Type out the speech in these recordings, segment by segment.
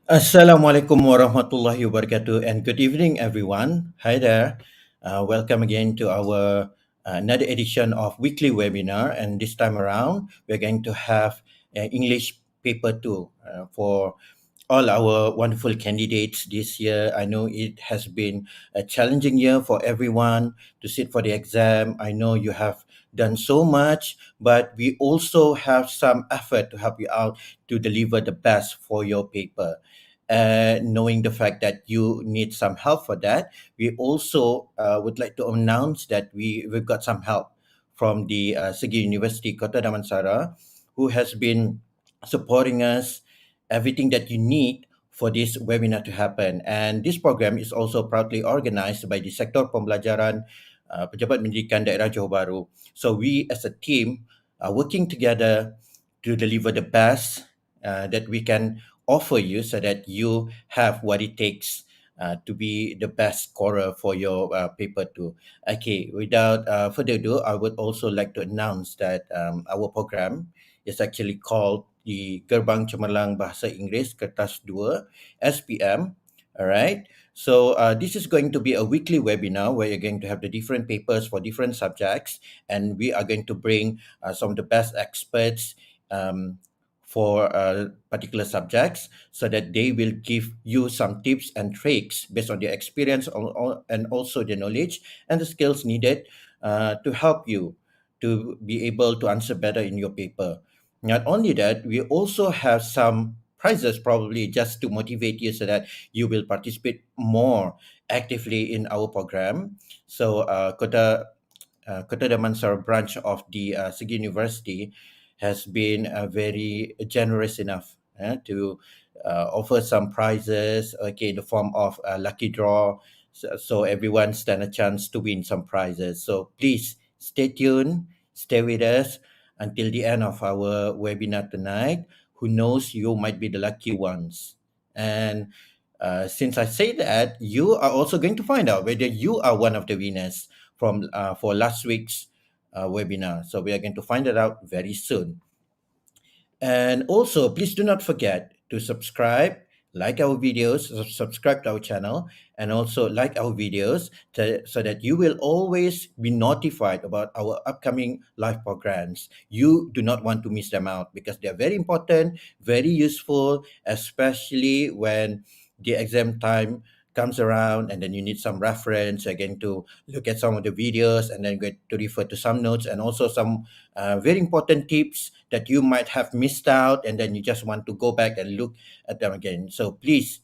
Assalamualaikum warahmatullahi wabarakatuh and good evening everyone. Hi there. Welcome again to our another edition of weekly webinar, and this time around we're going to have English paper 2 for all our wonderful candidates this year. I know it has been a challenging year for everyone to sit for the exam. I know you have done so much, but we also have some effort to help you out to deliver the best for your paper. Knowing the fact that you need some help for that, we also would like to announce that we've got some help from the SEGi University Kota Damansara, who has been supporting us everything that you need for this webinar to happen. And this program is also proudly organized by the Sektor Pembelajaran Pejabat Pendidikan Daerah Johor Bahru. So we as a team are working together to deliver the best that we can offer you so that you have what it takes to be the best scorer for your paper too. Okay, without further ado, I would also like to announce that our program is actually called the Gerbang Cemerlang Bahasa Inggeris Kertas 2 SPM. All right. So this is going to be a weekly webinar where you're going to have the different papers for different subjects, and we are going to bring some of the best experts for particular subjects so that they will give you some tips and tricks based on their experience and also the knowledge and the skills needed to help you to be able to answer better in your paper. Not only that, we also have some prizes probably just to motivate you so that you will participate more actively in our program. So Kota Damansara branch of the SEGi University has been very generous enough to offer some prizes, okay, in the form of a lucky draw, so everyone stand a chance to win some prizes. So please stay tuned, stay with us until the end of our webinar tonight. Who knows, you might be the lucky ones. And since I say that, you are also going to find out whether you are one of the winners from for last week's webinar. So we are going to find it out very soon. And also, please do not forget to subscribe, like our videos, subscribe to our channel, and also like our videos so that you will always be notified about our upcoming live programs. You do not want to miss them out because they are very important, very useful, especially when the exam time comes around and then you need some reference again to look at some of the videos and then get to refer to some notes and also some very important tips that you might have missed out and then you just want to go back and look at them again. So please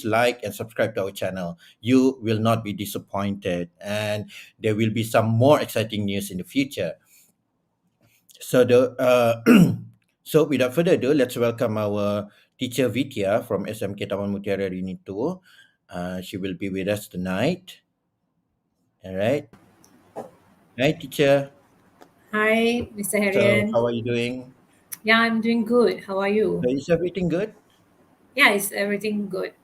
like and subscribe to our channel. You will not be disappointed, and there will be some more exciting news in the future. So the so without further ado, let's welcome our teacher Vithya from SMK Taman Mutiara Rini 2. She will be with us tonight. All right. Hi, teacher. Hi, Mr. So Harriet. how are you doing? Yeah, I'm doing good. How are you? Is everything good? Yeah, is everything good?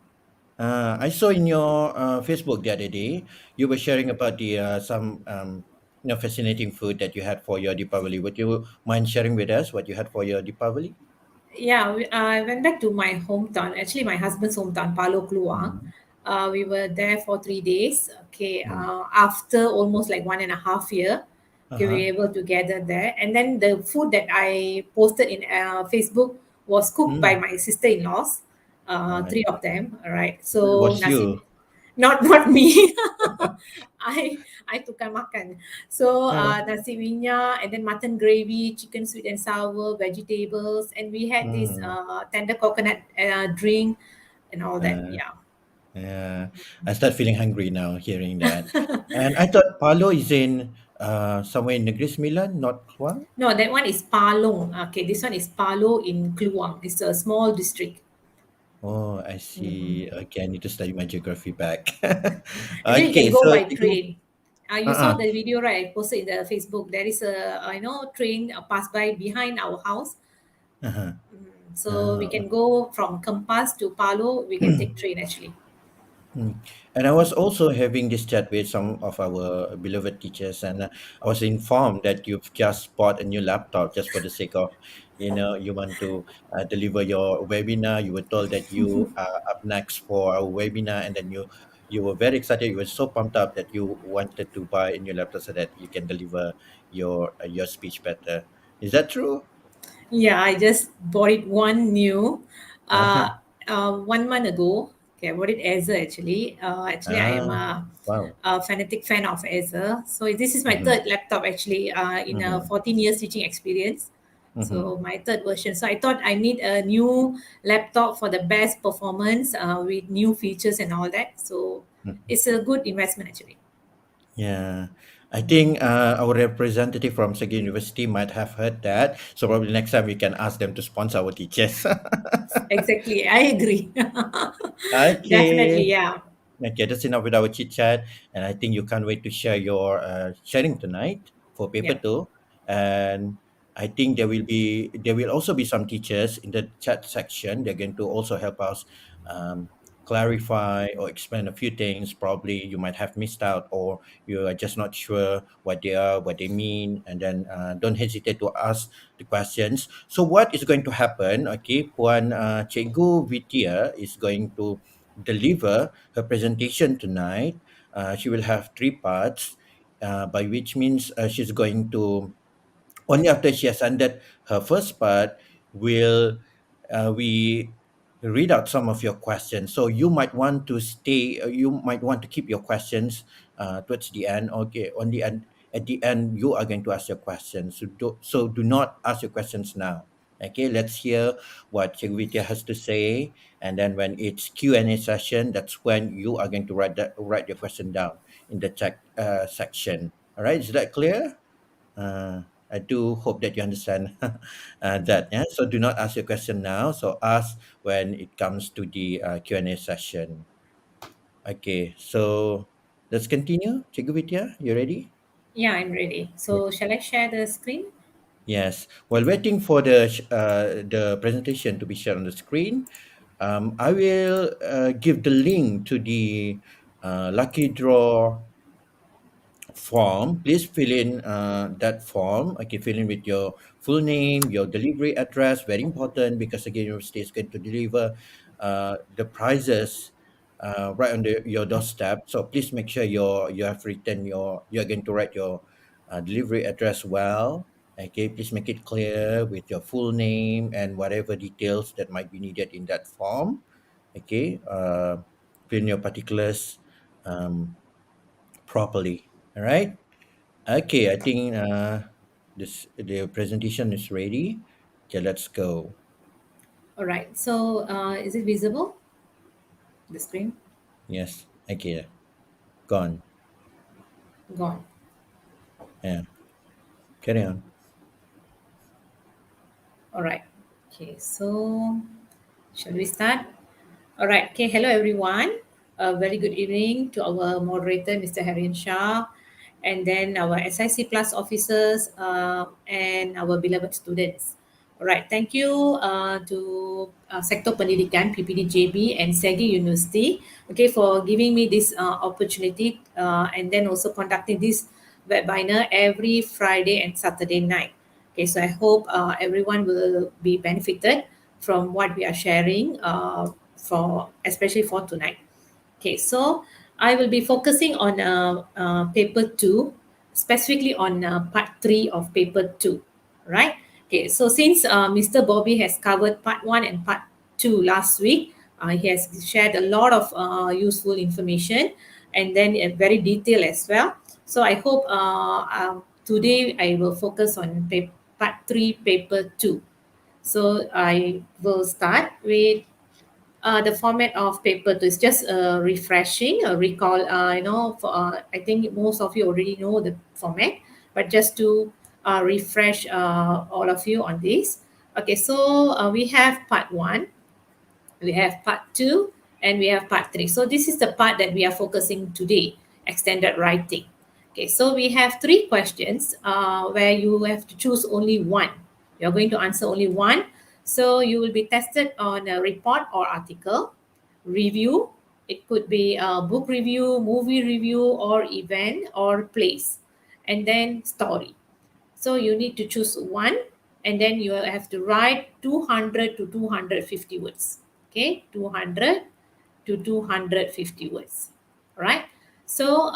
I saw in your Facebook the other day you were sharing about the some fascinating food that you had for your Deepavali. Would you mind sharing with us what you had for your Deepavali? Yeah, I went back to my hometown, actually my husband's hometown, Palo Kluang. Mm, We were there for 3 days. Okay, mm. after almost like 1.5 year, okay, we Uh-huh. were able to gather there. And then the food that I posted in Facebook was cooked by Mm. my sister-in-laws, I three of see. them. All right, So it so was nasi, you. not me. I tukar makan. So Uh, nasi minyak and then mutton gravy, chicken sweet and sour, vegetables, and we had this mm, tender coconut drink and all that. uh, Yeah. yeah. I start feeling hungry now hearing that. And I thought Palo is in somewhere in Negeri Sembilan, not Kluang. No, that one is Palong. Okay, this one is Palo in Kluang. It's a small district. Oh, I see. Okay, I need to study my geography back. Actually, you can Okay, go so by train. You saw uh-uh. the video, right? I posted in the Facebook. There is a train pass by behind our house. Uh-huh. So we Ah, can go from Kempas to Palo. We can take train actually. mm. And I was also having this chat with some of our beloved teachers, and I was informed that you've just bought a new laptop just for the sake of You want to deliver your webinar. You were told that you are up next for our webinar, and then you were very excited. You were so pumped up that you wanted to buy a new laptop so that you can deliver your speech better. Is that true? Yeah, I just bought it one new Uh-huh. 1 month ago. Okay, I bought it Acer actually. Actually, I am Ah, wow. a fanatic fan of Acer. So this is my Mm-hmm. third laptop actually in a Mm-hmm. 14 years teaching experience. Mm-hmm. So my third version. So I thought I need a new laptop for the best performance with new features and all that. So it's a good investment actually. Yeah, I think our representative from Segi University might have heard that. So probably next time we can ask them to sponsor our teachers. Exactly, I agree. Definitely, Okay. yeah, Okay, that's enough with our chit chat, and I think you can't wait to share your sharing tonight for paper yeah. two. And I think there will also be some teachers in the chat section. They're going to also help us um, clarify or explain a few things. Probably you might have missed out, or you are just not sure what they are, what they mean, and then don't hesitate to ask the questions. So what is going to happen? Okay, Puan Cikgu Vidya is going to deliver her presentation tonight. She will have three parts, by which means she's going to only after she has ended her first part will we read out some of your questions. So you might want to stay. You might want to keep your questions towards the end. Okay, on the end. At the end, you are going to ask your questions. So do not ask your questions now. Okay, let's hear what Chigvitya has to say, and then when it's Q&A session, that's when you are going to write your question down in the chat section. All right, is that clear? I do hope that you understand that. Yeah. So do not ask your question now. So ask when it comes to the Q&A session. Okay. So let's continue. Cikgu Vidya, you ready? Yeah, I'm ready. Yeah. So shall I share the screen? Yes. While waiting for the presentation to be shared on the screen, I will give the link to the lucky draw form. Please fill in that form. Okay, fill in with your full name, your delivery address. Very important because again, university is going to deliver the prizes right on your doorstep. So please make sure you have written you're going to write your delivery address well. Okay, please make it clear with your full name and whatever details that might be needed in that form. Okay, fill in your particulars properly. All right. Okay, I think the presentation is ready. Okay, let's go. All right. So is it visible, the screen? Yes. Okay, gone. Gone. Yeah, carry on. All right. Okay. So shall we start? All right. Okay. Hello, everyone. A very good evening to our moderator, Mr. Harian Shah, and then our SIC Plus officers and our beloved students. All right. Thank you to Sektor Pendidikan, PPDJB, and SEGi University, okay, for giving me this opportunity and then also conducting this webinar every Friday and Saturday night. Okay, so I hope everyone will be benefited from what we are sharing for especially for tonight. Okay, so I will be focusing on paper two, specifically on part three of paper two, right? Okay, so since Mr. Bobby has covered part one and part two last week, he has shared a lot of useful information and then very detailed as well. So I hope today I will focus on part three, paper two. So I will start with the format of paper two is just refreshing, recall. I think most of you already know the format, but just to refresh all of you on this. Okay, so we have part one, we have part two, and we have part three. So this is the part that we are focusing today, extended writing. Okay, so we have three questions where you have to choose only one. You're going to answer only one. So you will be tested on a report or article, review. It could be a book review, movie review, or event or place, and then story. So you need to choose one and then you have to write 200 to 250 words. Okay, 200 to 250 words. All right. So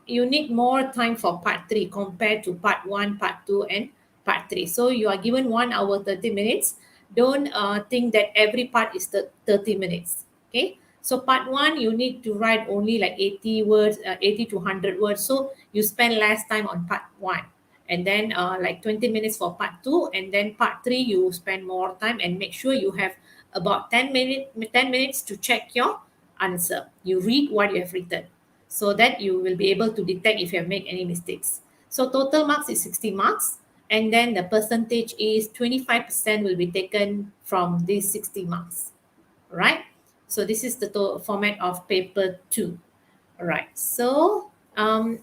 you need more time for part 3 compared to part 1, part 2, and part 3. So you are given 1 hour 30 minutes. Don't think that every part is 30 minutes. Okay. So part 1, you need to write only like 80 words, 80 to 100 words. So you spend less time on part 1. And then like 20 minutes for part 2. And then part 3, you spend more time and make sure you have about 10 minutes to check your answer. You read what you have written so that you will be able to detect if you have made any mistakes. So total marks is 60 marks, and then the percentage is 25% will be taken from these 60 marks. All right. So this is the format of paper 2. All right. So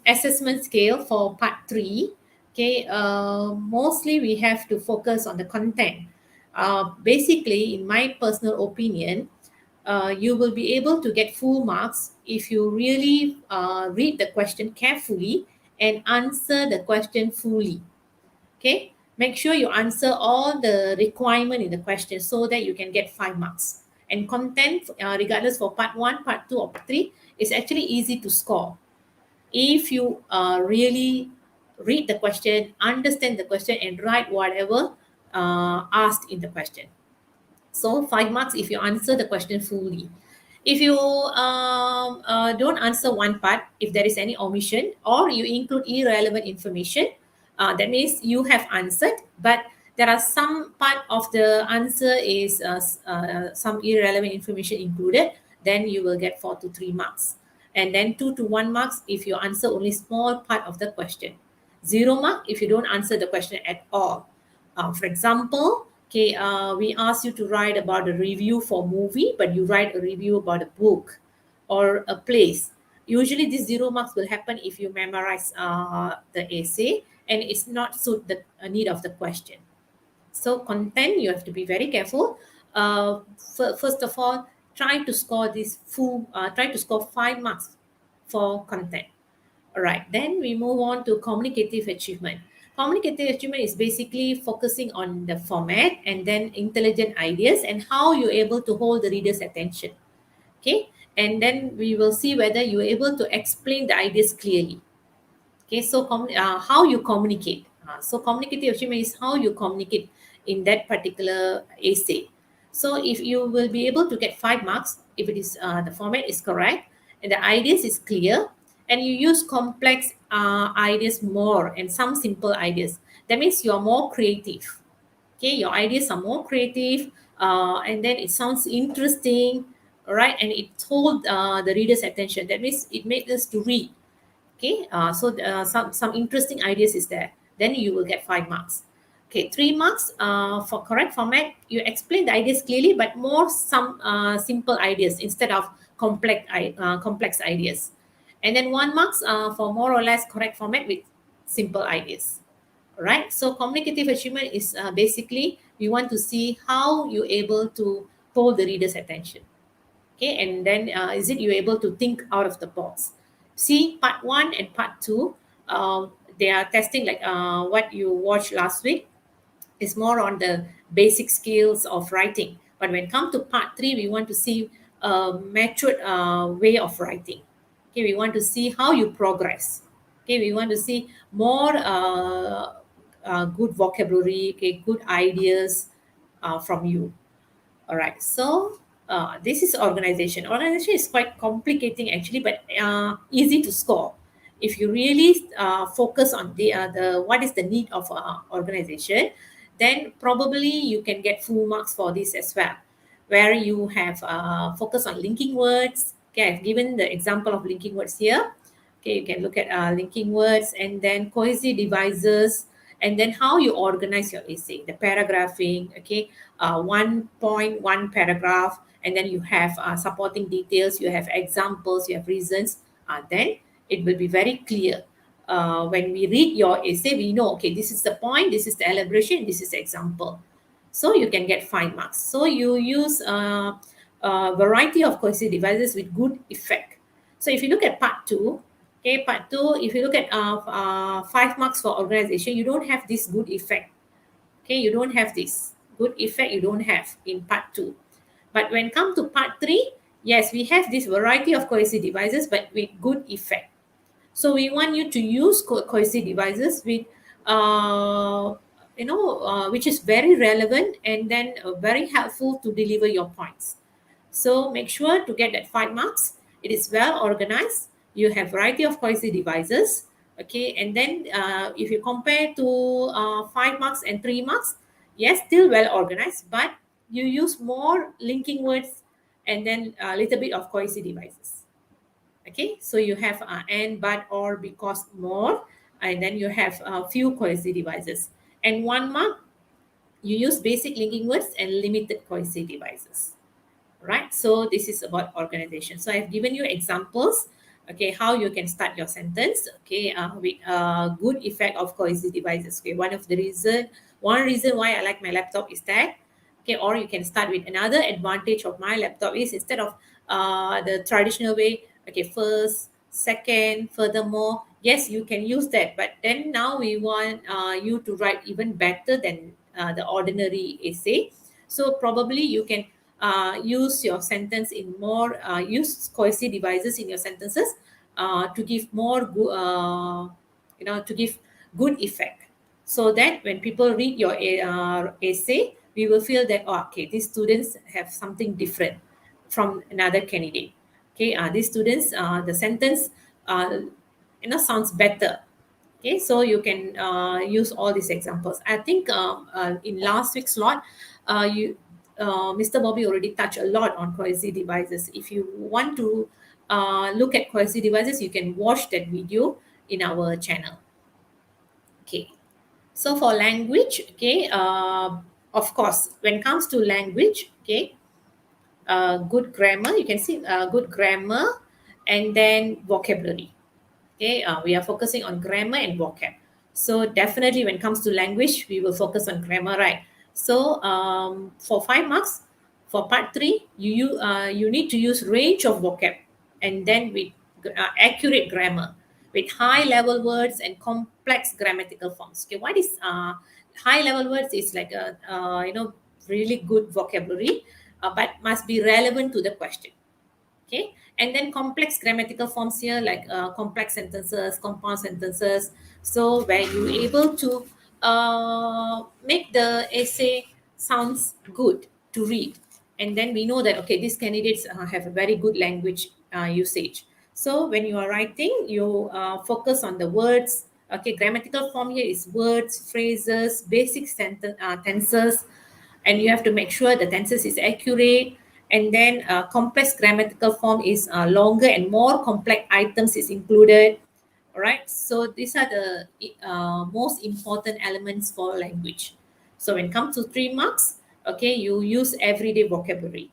assessment scale for part 3. Okay. Mostly we have to focus on the content. Basically, in my personal opinion, you will be able to get full marks if you really read the question carefully and answer the question fully. Okay, make sure you answer all the requirement in the question so that you can get 5 marks. And content, regardless for part 1, part 2, or part 3, is actually easy to score if you really read the question, understand the question, and write whatever asked in the question. So 5 marks if you answer the question fully. If you don't answer one part, if there is any omission or you include irrelevant information, that means you have answered, but there are some part of the answer is some irrelevant information included, then you will get 4 to 3 marks. And then 2 to 1 marks if you answer only small part of the question. 0 mark if you don't answer the question at all. For example, okay, we ask you to write about a review for movie, but you write a review about a book or a place. Usually, these 0 marks will happen if you memorize the essay and it's not suit the need of the question. So content, you have to be very careful. First of all, try to score 5 marks for content. All right, then we move on to communicative achievement. Communicative achievement is basically focusing on the format and then intelligent ideas and how you're able to hold the reader's attention. Okay, and then we will see whether you're able to explain the ideas clearly. Okay, so how you communicate. So communicative achievement is how you communicate in that particular essay. So if you will be able to get 5 marks, if it is the format is correct and the ideas is clear, and you use complex ideas more and some simple ideas, that means you are more creative. Okay, your ideas are more creative, and then it sounds interesting, all right, and it hold the reader's attention. That means it makes us to read. Okay, so some interesting ideas is there. Then you will get 5 marks. Okay, 3 marks for correct format. You explain the ideas clearly, but more some simple ideas instead of complex ideas. And then 1 marks for more or less correct format with simple ideas. All right. So communicative achievement is basically we want to see how you're able to hold the reader's attention. Okay, and then is it you able to think out of the box? See, part 1 and part 2, they are testing like what you watched last week is more on the basic skills of writing. But when it comes to part 3, we want to see a matured way of writing. Okay, we want to see how you progress. Okay, we want to see more good vocabulary, okay, good ideas from you. All right. So this is organization. Organization is quite complicating actually, but easy to score. If you really focus on the what is the need of organization, then probably you can get full marks for this as well. Where you have focus on linking words. Okay, I've given the example of linking words here. Okay, you can look at linking words and then cohesive devices, and then how you organize your essay, the paragraphing. Okay, one point, one paragraph, and then you have supporting details, you have examples, you have reasons. Then it will be very clear. When we read your essay, we know, okay, this is the point, this is the elaboration, this is the example. So you can get 5 marks. So you use a variety of cohesive devices with good effect. So if you look at part 2, okay, if you look at 5 marks for organization, you don't have this good effect. Okay, you don't have this good effect, you don't have in part two. But when come to part three, yes, we have this variety of cohesive devices, but with good effect. So we want you to use cohesive devices with, which is very relevant and then very helpful to deliver your points. So make sure to get that 5 marks. It is well organized. You have variety of cohesive devices. Okay, and then if you compare to 5 marks and 3 marks, yes, still well organized, but you use more linking words and then a little bit of cohesive devices. Okay, so you have and, but, or, because, more, and then you have a few cohesive devices. And 1 mark, you use basic linking words and limited cohesive devices. Right, so this is about organization. So I've given you examples, okay, how you can start your sentence, okay, with a good effect of cohesive devices. Okay, one reason why I like my laptop is that, okay, or you can start with another advantage of my laptop is, instead of the traditional way, okay, first, second, furthermore, yes, you can use that, but then now we want you to write even better than the ordinary essay. So probably you can use your sentence in more, use cohesive devices in your sentences to give more to give good effect, so that when people read your essay, we will feel that, oh, okay, these students have something different from another candidate. Okay, these students, the sentence uh, sounds better. Okay, so you can use all these examples. I think in last week's slot, you Mr. Bobby already touched a lot on cohesive devices. If you want to look at cohesive devices, you can watch that video in our channel. Okay, so for language, okay, of course, when it comes to language, okay, good grammar, you can see good grammar, and then vocabulary. Okay, we are focusing on grammar and vocab. So definitely when it comes to language, we will focus on grammar, right? So for 5 marks, for part three, you need to use range of vocab, and then with accurate grammar, with high level words and complex grammatical forms. Okay, what is high level words? Is like a really good vocabulary, but must be relevant to the question. Okay, and then complex grammatical forms here, like complex sentences, compound sentences, so where you're able to make the essay sounds good to read. And then we know that, okay, these candidates have a very good language usage. So when you are writing, you focus on the words. Okay, grammatical form here is words, phrases, basic tenses, and you have to make sure the tenses is accurate. And then complex grammatical form is longer and more complex items is included. All right, so these are the most important elements for language. So when it comes to 3 marks, okay, you use everyday vocabulary.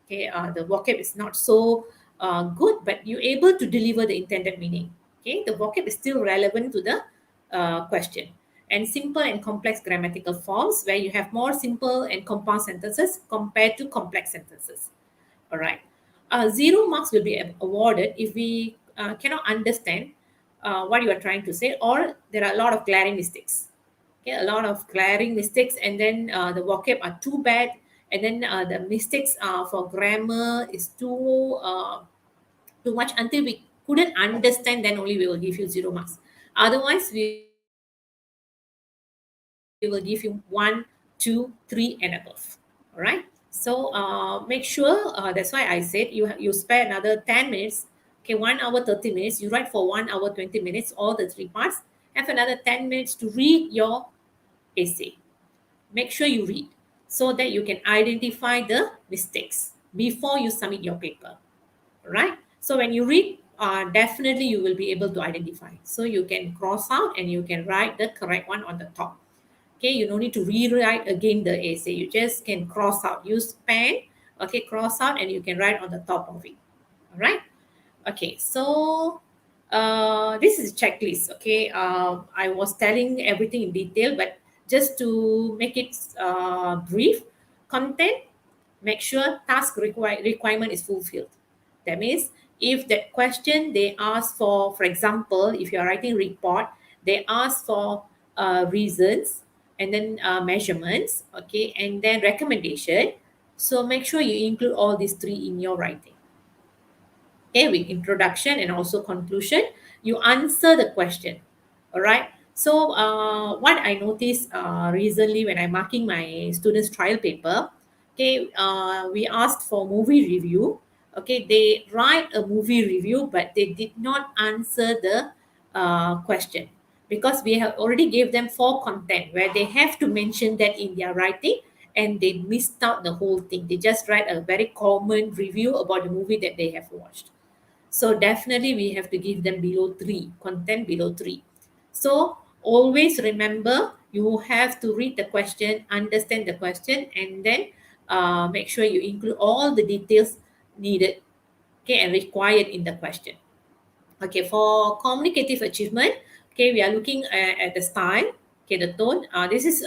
Okay, the vocab is not so good, but you're able to deliver the intended meaning. Okay, the vocab is still relevant to the question. And simple and complex grammatical forms, where you have more simple and compound sentences compared to complex sentences. All right. 0 marks will be awarded if we cannot understand what you are trying to say, or there are a lot of glaring mistakes. Okay, a lot of glaring mistakes, and then the vocab are too bad, and then the mistakes for grammar is too much until we couldn't understand. Then only we will give you 0 marks. Otherwise, we will give you 1, 2, 3, and above. All right. So make sure, that's why I said you spare another 10 minutes. Okay, 1 hour 30 minutes, you write for 1 hour 20 minutes, all the three parts. Have another 10 minutes to read your essay. Make sure you read, so that you can identify the mistakes before you submit your paper. Right, so when you read, definitely you will be able to identify, so you can cross out and you can write the correct one on the top. Okay, you don't need to rewrite again the essay, you just can cross out, use pen, okay, cross out, and you can write on the top of it. All right. Okay, so this is a checklist. Okay, I was telling everything in detail, but just to make it brief, content, make sure task requirement is fulfilled. That means if that question they ask for example, if you are writing report, they ask for reasons, and then measurements, okay, and then recommendation. So make sure you include all these three in your writing. Okay, with introduction and also conclusion, you answer the question. All right. So what I noticed recently when I'm marking my students trial paper, okay, we asked for movie review. Okay, they write a movie review but they did not answer the question, because we have already gave them four content where they have to mention that in their writing, and they missed out the whole thing. They just write a very common review about the movie that they have watched. So definitely we have to give them below three, content below three. So always remember, you have to read the question, understand the question, and then make sure you include all the details needed, okay, and required in the question. Okay, for communicative achievement, okay, we are looking at the style, okay, the tone. This is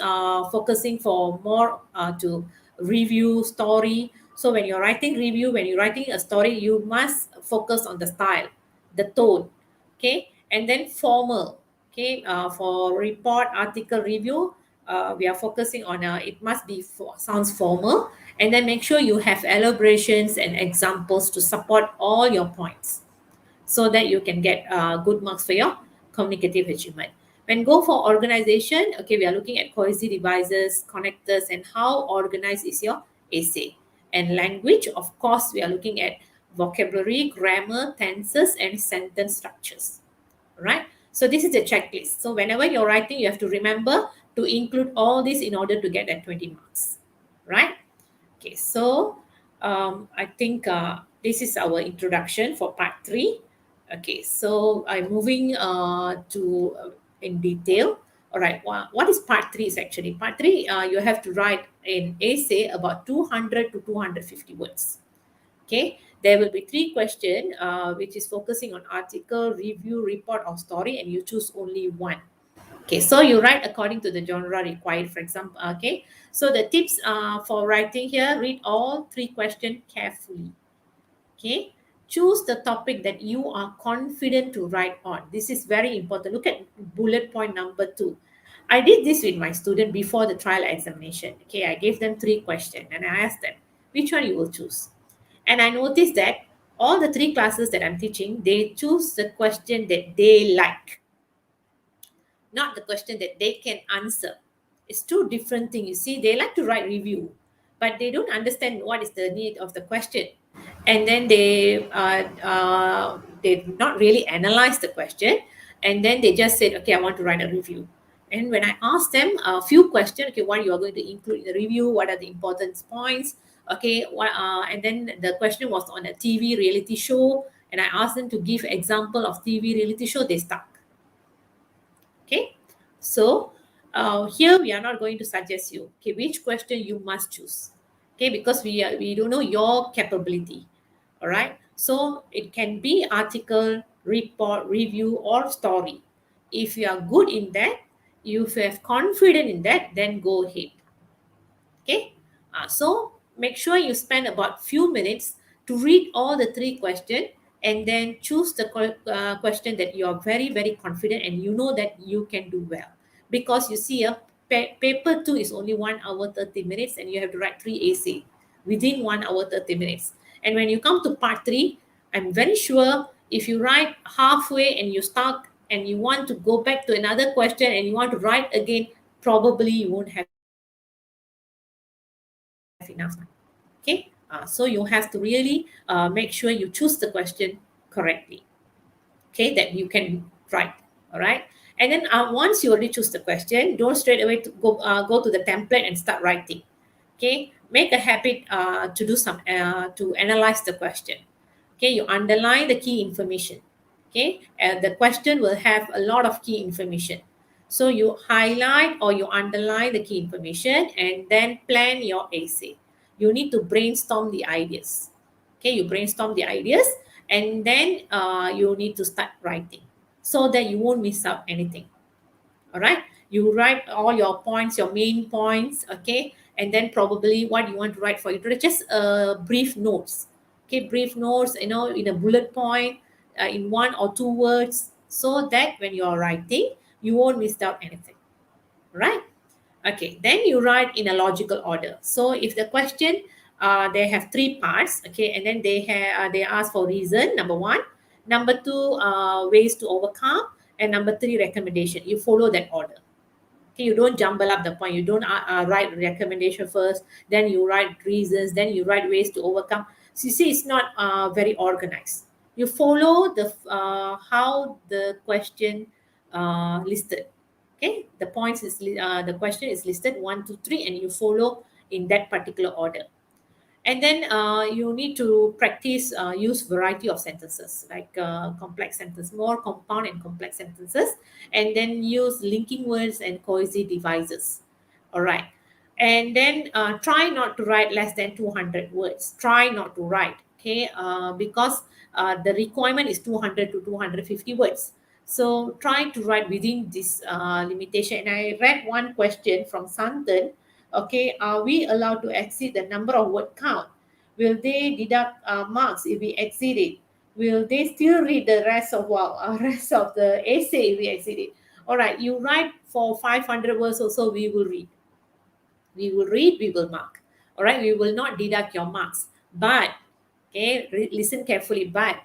focusing for more to review story. So when you're writing review, when you're writing a story, you must focus on the style, the tone, okay, and then formal, okay. For report, article review, we are focusing on it must be sounds formal, and then make sure you have elaborations and examples to support all your points, so that you can get good marks for your communicative achievement. When go for organization, okay, we are looking at cohesive devices, connectors, and how organized is your essay. And language, of course, we are looking at vocabulary, grammar, tenses, and sentence structures. Right? So this is a checklist. So whenever you're writing, you have to remember to include all this in order to get that 20 marks. Right? Okay, so I think this is our introduction for part three. Okay, so I'm moving to in detail. All right, what is part three is actually? Part three, you have to write an essay about 200 to 250 words. Okay, there will be three questions, which is focusing on article, review, report, or story, and you choose only one. Okay, so you write according to the genre required, for example. Okay, so the tips for writing here: read all three questions carefully. Okay, choose the topic that you are confident to write on. This is very important. Look at bullet point number 2. I did this with my student before the trial examination. Okay, I gave them three questions and I asked them which one you will choose. And I noticed that all the three classes that I'm teaching, they choose the question that they like, not the question that they can answer. It's two different things. You see, they like to write review, but they don't understand what is the need of the question, and then they not really analyze the question, and then they just said, okay, I want to write a review. And when I asked them a few questions, okay, what you are going to include in the review, what are the important points, okay, and then the question was on a TV reality show, and I asked them to give example of TV reality show, they stuck. Okay, so here we are not going to suggest you, okay, which question you must choose, okay, because we don't know your capability. All right, so it can be article, report, review, or story. If you are good in that, if you have confidence in that, then go ahead. Okay, so make sure you spend about few minutes to read all the three questions, and then choose the question that you are very confident and you know that you can do well. Because you see, paper 2 is only 1 hour 30 minutes and you have to write 3 essay within 1 hour 30 minutes. And when you come to part 3, I'm very sure if you write halfway and you start and you want to go back to another question and you want to write again, probably you won't have enough time. Okay, so you have to really make sure you choose the question correctly, okay, that you can write. All right, and then once you already choose the question, don't straight away to go to the template and start writing. Okay, make a habit to do some to analyze the question. Okay, you underline the key information. Okay, the question will have a lot of key information, so you highlight or you underline the key information and then plan your essay. You need to brainstorm the ideas. Okay, you brainstorm the ideas, and then you need to start writing so that you won't miss out anything. All right, you write all your points, your main points, okay, and then probably what you want to write for you, just brief notes. Okay, brief notes, in a bullet point, in 1 or 2 words, so that when you're writing you won't miss out anything. Right? Okay, then you write in a logical order. So if the question, they have three parts, okay, and then they ask for reason, number one, number two, ways to overcome, and number three, recommendation. You follow that order. Okay, you don't jumble up the point. You don't write recommendation first, then you write reasons, then you write ways to overcome. So you see, it's not very organized. You follow the how the question listed. Okay, the points is the question is listed one, two, three, and you follow in that particular order. And then you need to practice use variety of sentences, like complex sentence, more compound and complex sentences, and then use linking words and cohesive devices. All right. And then try not to write less than 200 words. Try not to write, okay, because the requirement is 200 to 250 words. So try to write within this limitation. And I read one question from Santan. Okay, are we allowed to exceed the number of word count? Will they deduct marks if we exceed it? Will they still read the rest of rest of the essay if we exceed it? All right, you write for 500 words also, we will mark. All right, we will not deduct your marks. But, okay, listen carefully, but,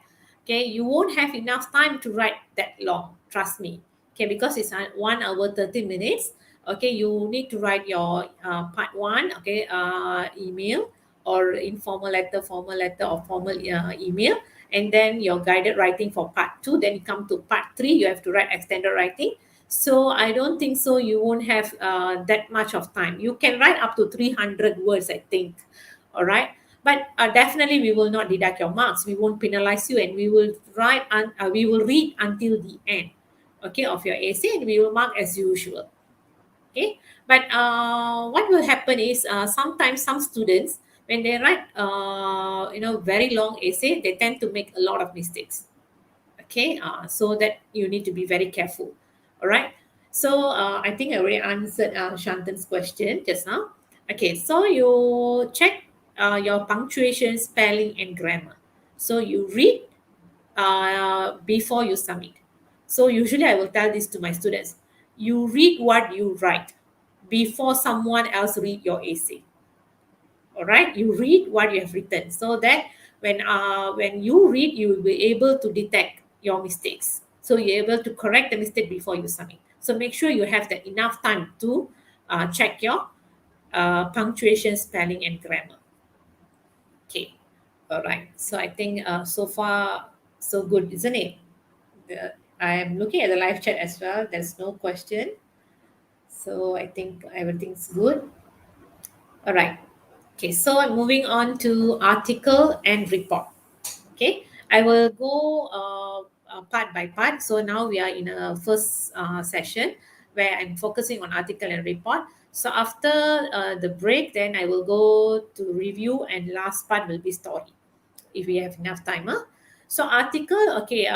okay, you won't have enough time to write that long, trust me. Okay, because it's 1 hour 30 minutes. Okay, you need to write your part one, okay, email or informal letter, formal letter, or formal email, and then your guided writing for part two. Then you come to part three, you have to write extended writing. So I don't think so. You won't have that much of time. You can write up to 300 words, I think. All right. But definitely, we will not deduct your marks. We won't penalize you, and we will we will read until the end, okay, of your essay, and we will mark as usual. Okay. But what will happen is sometimes some students, when they write very long essay, they tend to make a lot of mistakes. Okay, so that you need to be very careful. All right. So I think I already answered Shantan's question just now. Okay, so you check your punctuation, spelling, and grammar. So you read before you submit. So usually I will tell this to my students: you read what you write before someone else read your essay. All right, you read what you have written, so that when you read, you will be able to detect your mistakes, so you're able to correct the mistake before you submit. So make sure you have that enough time to check your punctuation, spelling, and grammar. Okay. All right, so I think so far so good, isn't it? I am looking at the live chat as well. There's no question, so I think everything's good. All right. Okay, so I'm moving on to article and report. Okay, I will go part by part. So now we are in a first session where I'm focusing on article and report. So after the break, then I will go to review, and last part will be story, if we have enough time. Huh? So article, okay,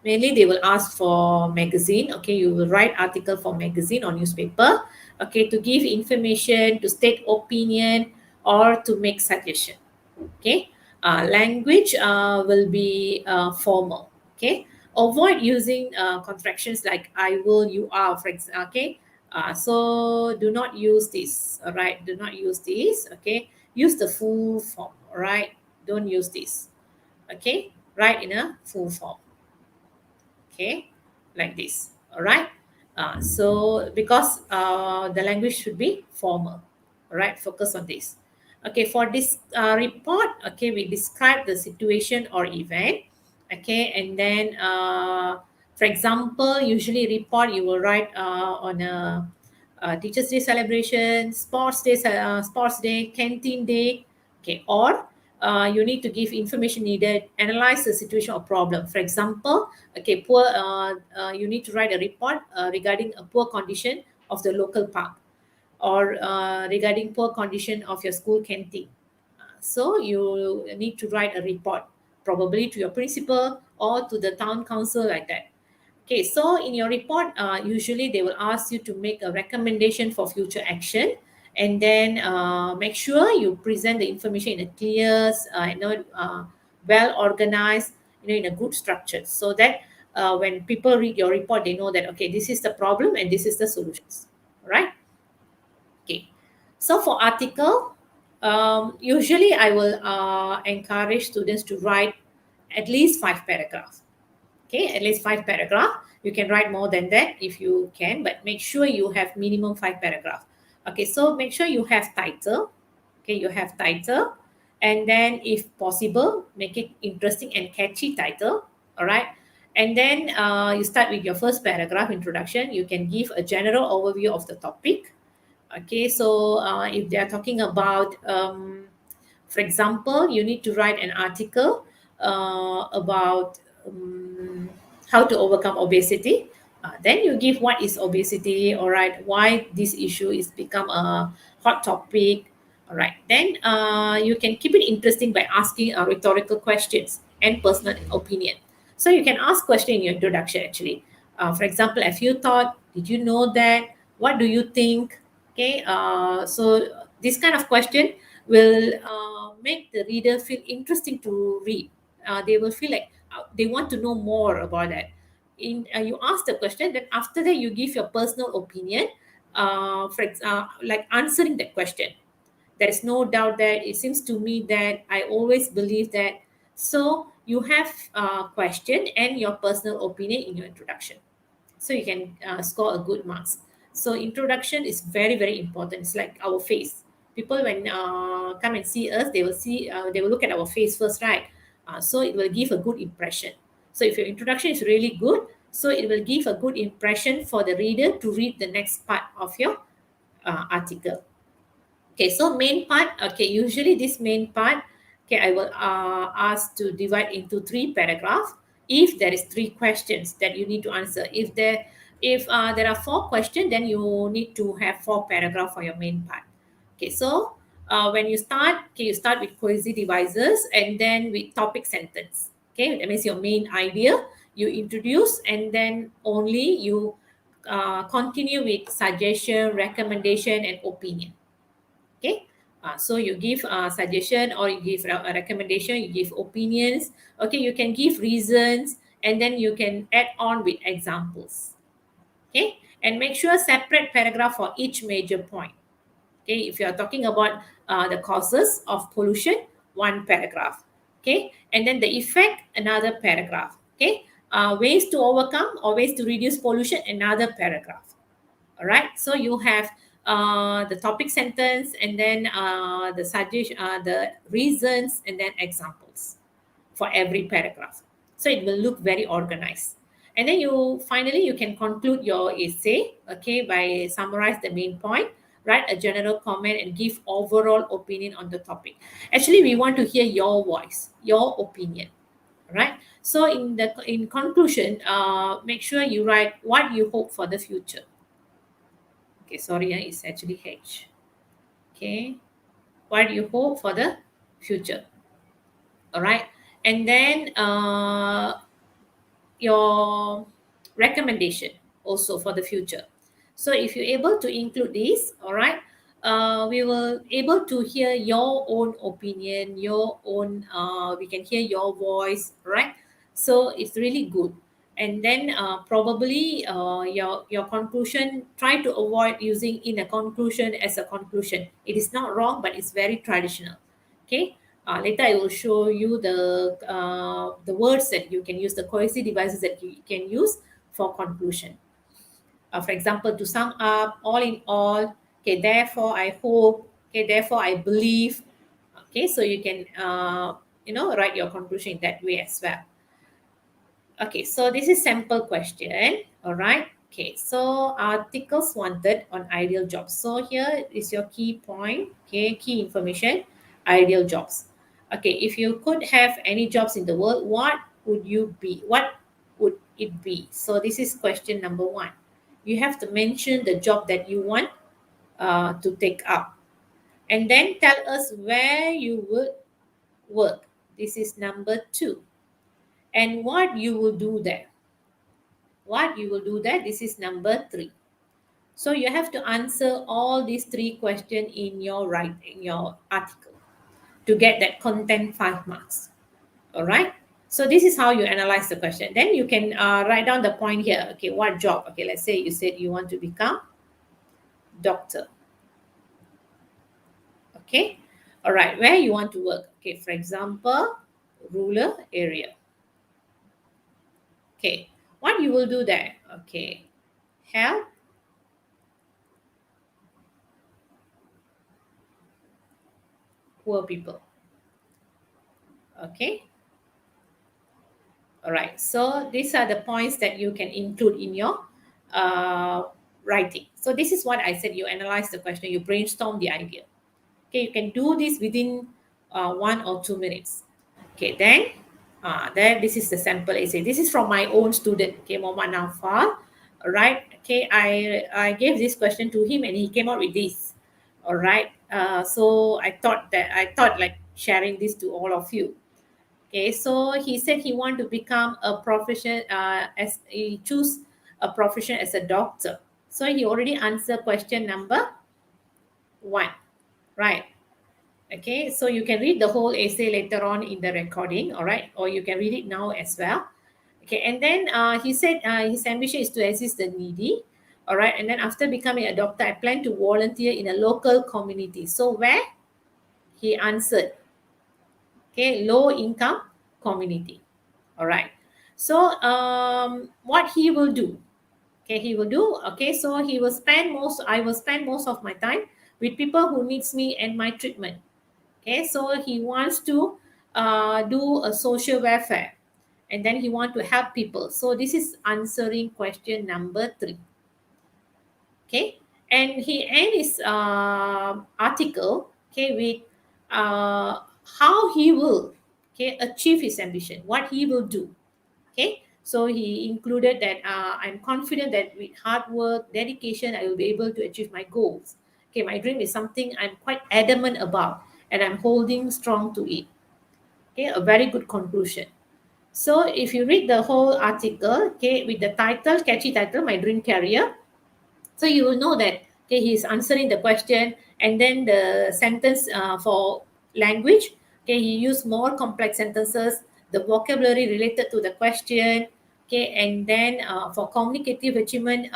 mainly they will ask for magazine. Okay, you will write article for magazine or newspaper. Okay, to give information, to state opinion, or to make suggestion. Okay, language will be formal. Okay, avoid using contractions like I will, you are, for example. Okay, so do not use this. All right, do not use this. Okay, use the full form. All right, don't use this. Okay, write in a full form. Okay, like this. All right. So because the language should be formal. All right, focus on this. Okay, for this report, okay, we describe the situation or event. Okay, and then for example, usually report you will write on a Teachers Day celebration, sports day, canteen day. Okay, or you need to give information needed, analyze the situation or problem. For example, okay, you need to write a report regarding a poor condition of the local park, or regarding poor condition of your school canteen. So you need to write a report, probably to your principal or to the town council, like that. Okay, so in your report, usually they will ask you to make a recommendation for future action, and then make sure you present the information in a clear, well organized, in a good structure, so that when people read your report, they know that okay, this is the problem and this is the solutions. All right. Okay. So for article, usually I will encourage students to write at least 5 paragraphs. Okay, at least 5 paragraphs. You can write more than that if you can, but make sure you have minimum 5 paragraphs. Okay, so make sure you have title. Okay, you have title, and then if possible, make it interesting and catchy title. All right, and then you start with your first paragraph introduction. You can give a general overview of the topic. Okay, so if they are talking about, for example, you need to write an article about how to overcome obesity. Then you give what is obesity, all right, why this issue is become a hot topic, all right. Then you can keep it interesting by asking rhetorical questions and personal opinion. So you can ask question in your introduction actually. For example, have you thought? Did you know that? What do you think? Okay, so this kind of question will make the reader feel interesting to read. They will feel like they want to know more about that. You ask the question, then after that you give your personal opinion. Like answering that question. There is no doubt that it seems to me that I always believe that. So you have a question and your personal opinion in your introduction, so you can score a good marks. So introduction is very very important. It's like our face. People when come and see us, they will look at our face first, right? So it will give a good impression. So if your introduction is really good, so it will give a good impression for the reader to read the next part of your article. Okay, so main part. Okay, usually this main part, okay, I will ask to divide into 3 paragraphs. If there is 3 questions that you need to answer, if there are 4 questions, then you need to have 4 paragraphs for your main part. Okay, so when you start, okay, you start with cohesive devices and then with topic sentence. Okay, that means your main idea you introduce, and then only you continue with suggestion, recommendation, and opinion. Okay, so you give a suggestion or you give a recommendation, you give opinions. Okay, you can give reasons, and then you can add on with examples. Okay, and make sure separate paragraph for each major point. Okay, if you are talking about the causes of pollution, 1 paragraph. Okay, and then the effect, another paragraph. Okay, ways to overcome or ways to reduce pollution, another paragraph. All right, so you have the topic sentence, and then the suggestion, the reasons, and then examples for every paragraph. So it will look very organized. And then you finally you can conclude your essay, okay, by summarize the main point, write a general comment, and give overall opinion on the topic. Actually, we want to hear your voice, your opinion, right? So in conclusion, make sure you write what you hope for the future. Okay, sorry, it's actually H. Okay, what do you hope for the future? All right, and then your recommendation also for the future. So if you're able to include this, all right, we will able to hear your own opinion, your own. We can hear your voice, right? So it's really good. And then probably your conclusion. Try to avoid using in a conclusion as a conclusion. It is not wrong, but it's very traditional. Okay, later I will show you the words that you can use, the cohesive devices that you can use for conclusion. For example, to sum up, all in all, okay, therefore I hope, okay, therefore I believe. Okay, so you can write your conclusion in that way as well. Okay, so this is sample question. All right. Okay, so articles wanted on ideal jobs. So here is your key point. Okay, key information, ideal jobs. Okay, if you could have any jobs in the world, what would you be? What would it be? So this is question number 1. You have to mention the job that you want to take up, and then tell us where you would work. This is number 2, and what you will do there. What you will do that, this is number 3. So you have to answer all these 3 questions in your writing, your article, to get that content 5 marks. All right, so this is how you analyze the question. Then you can write down the point here. Okay, what job? Okay, let's say you said you want to become doctor. Okay, all right, where you want to work. Okay, for example, rural area. Okay, what you will do there? Okay, help poor people. Okay, all right, so these are the points that you can include in your uh, writing. So this is what I said. You analyze the question, you brainstorm the idea. Okay, you can do this within 1 or 2 minutes. Okay, then this is the sample essay. This is from my own student, okay, Muhammad Nafal. All right. Okay, I gave this question to him and he came out with this. All right. So I thought like sharing this to all of you. Okay, so he said he want to become a profession as he choose a profession as a doctor. So he already answered question number 1, right? Okay, so you can read the whole essay later on in the recording, all right, or you can read it now as well. Okay, and then he said his ambition is to assist the needy, all right, and then after becoming a doctor, I plan to volunteer in a local community. So where? He answered, okay, low income community, all right. So what he will do? Okay, he will do. Okay, so I will spend most of my time with people who needs me and my treatment. Okay, so he wants to do a social welfare, and then he want to help people. So this is answering question number 3. Okay, and he end his article, okay, with how he will, okay, achieve his ambition, what he will do. Okay, so he included that I'm confident that with hard work, dedication, I will be able to achieve my goals. Okay, my dream is something I'm quite adamant about and I'm holding strong to it. Okay, a very good conclusion. So if you read the whole article, okay, with the title, catchy title, My Dream Career, so you will know that, okay, he's answering the question, and then the sentence for language, okay, he used more complex sentences, the vocabulary related to the question, okay, and then for communicative achievement,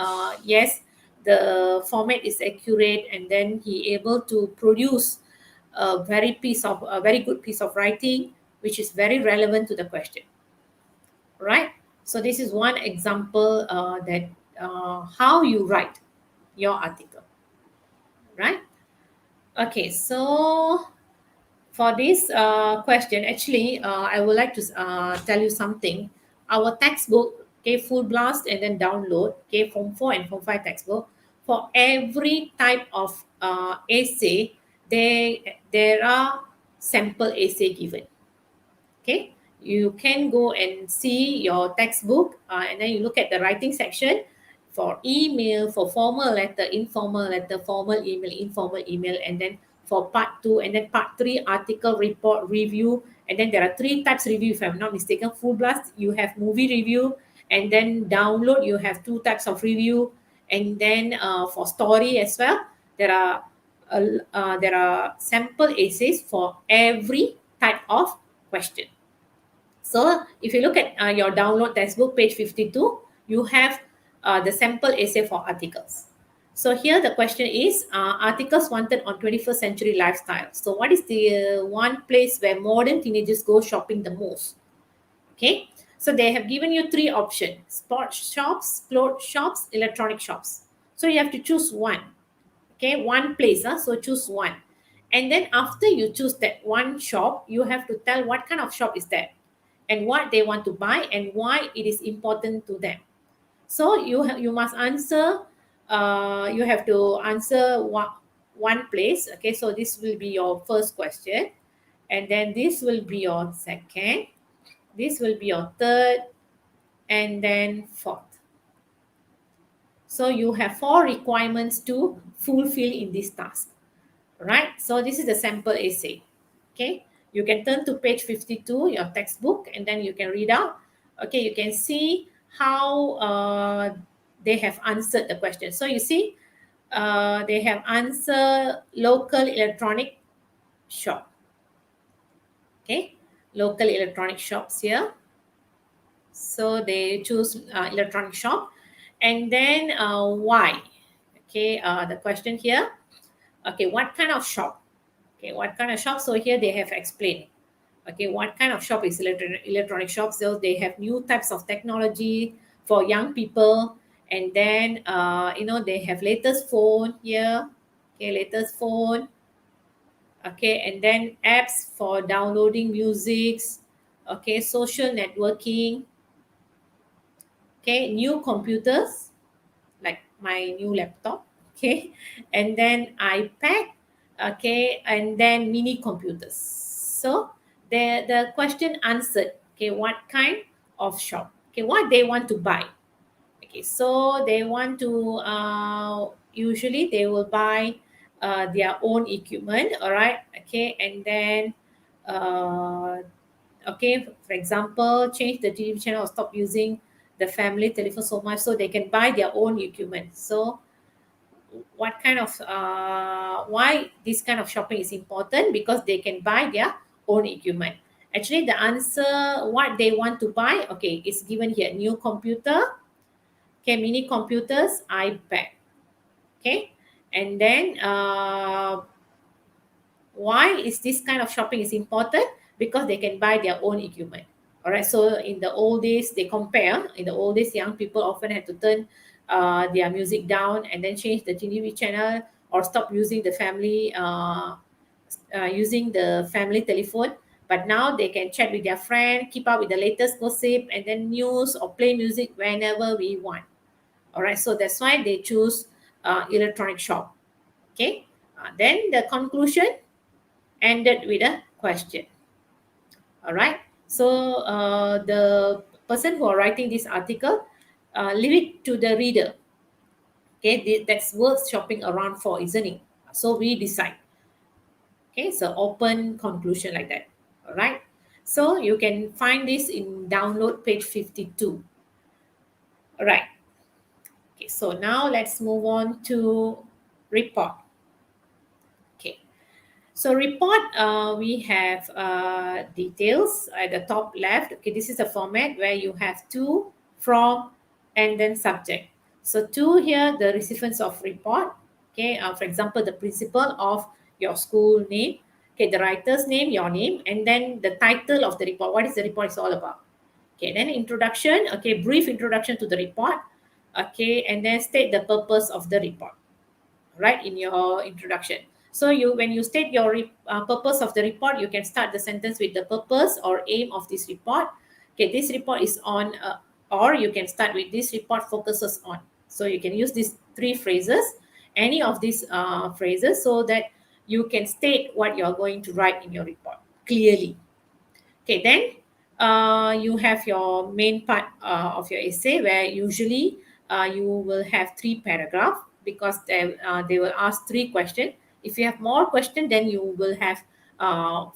yes, the format is accurate, and then he able to produce a very good piece of writing, which is very relevant to the question, right? So this is one example that how you write your article, right? Okay, so for this question, actually, I would like to tell you something. Our textbook, okay, full blast and then download, okay, Form 4 and Form 5 textbook. For every type of essay, there are sample essay given. Okay, you can go and see your textbook and then you look at the writing section for email, for formal letter, informal letter, formal email, informal email, and then for part 2 and then part 3 article, report, review, and then there are 3 types review if I'm not mistaken. Full blast, you have movie review, and then download, you have 2 types of review, and then for story as well, there are there are sample essays for every type of question. So if you look at your download textbook, page 52, you have the sample essay for articles. So here the question is articles wanted on 21st century lifestyle. So what is the one place where modern teenagers go shopping the most? Okay, so they have given you 3 options: sports shops, clothes shops, electronic shops. So you have to choose one. Okay, one place, so choose one. And then after you choose that one shop, you have to tell what kind of shop is that and what they want to buy and why it is important to them. So you must answer, you have to answer one place. Okay, so this will be your first question, and then this will be your second, this will be your third, and then fourth. So you have 4 requirements to fulfill in this task, right? So this is the sample essay. Okay, you can turn to page 52, your textbook, and then you can read out. Okay, you can see how they have answered the question. So you see, they have answered local electronic shop. Okay, local electronic shops here. So they choose electronic shop, and then why? Okay, the question here. Okay, what kind of shop? Okay, what kind of shop? So here they have explained. Okay, what kind of shop is electronic shop? So they have new types of technology for young people, and then they have latest phone here. Okay, latest phone. Okay, and then apps for downloading musics. Okay, social networking. Okay, new computers like my new laptop. Okay, and then iPad. Okay, and then mini computers. So the question answered. Okay, what kind of shop? Okay, what they want to buy. Okay, so they want to usually they will buy their own equipment. All right. Okay, and then uh, okay, for example, change the TV channel or stop using the family telephone so much, so they can buy their own equipment. So what kind of why this kind of shopping is important? Because they can buy their own equipment. Actually, the answer what they want to buy, okay, is given here: new computer, okay, mini computers, iPad. Okay, and then why is this kind of shopping is important? Because they can buy their own equipment. All right, so in the old days they compare, in the old days young people often had to turn their music down and then change the TV channel or stop using the family using the family telephone. But now they can chat with their friend, keep up with the latest gossip, and then news or play music whenever we want. All right, so that's why they choose electronic shop. Okay, then the conclusion ended with a question. All right, so the person who are writing this article, leave it to the reader. Okay, that's worth shopping around for, isn't it? So we decide. Okay, so open conclusion like that. All right, so you can find this in download page 52. All right. Okay, so now let's move on to report. Okay, so report, we have details at the top left. Okay, this is a format where you have to, from, and then subject. So to here, the recipients of report. Okay, for example, the principal of your school name. Okay, the writer's name, your name, and then the title of the report. What is the report is all about? Okay, then introduction. Okay, brief introduction to the report. Okay, and then state the purpose of the report, right, in your introduction. So you when you state your purpose of the report, you can start the sentence with the purpose or aim of this report. Okay, this report is on, or you can start with this report focuses on. So you can use these three phrases, any of these phrases, so that you can state what you're going to write in your report clearly. Okay, then you have your main part of your essay, where usually you will have three paragraphs, because they will ask three questions. If you have more questions, then you will have uh,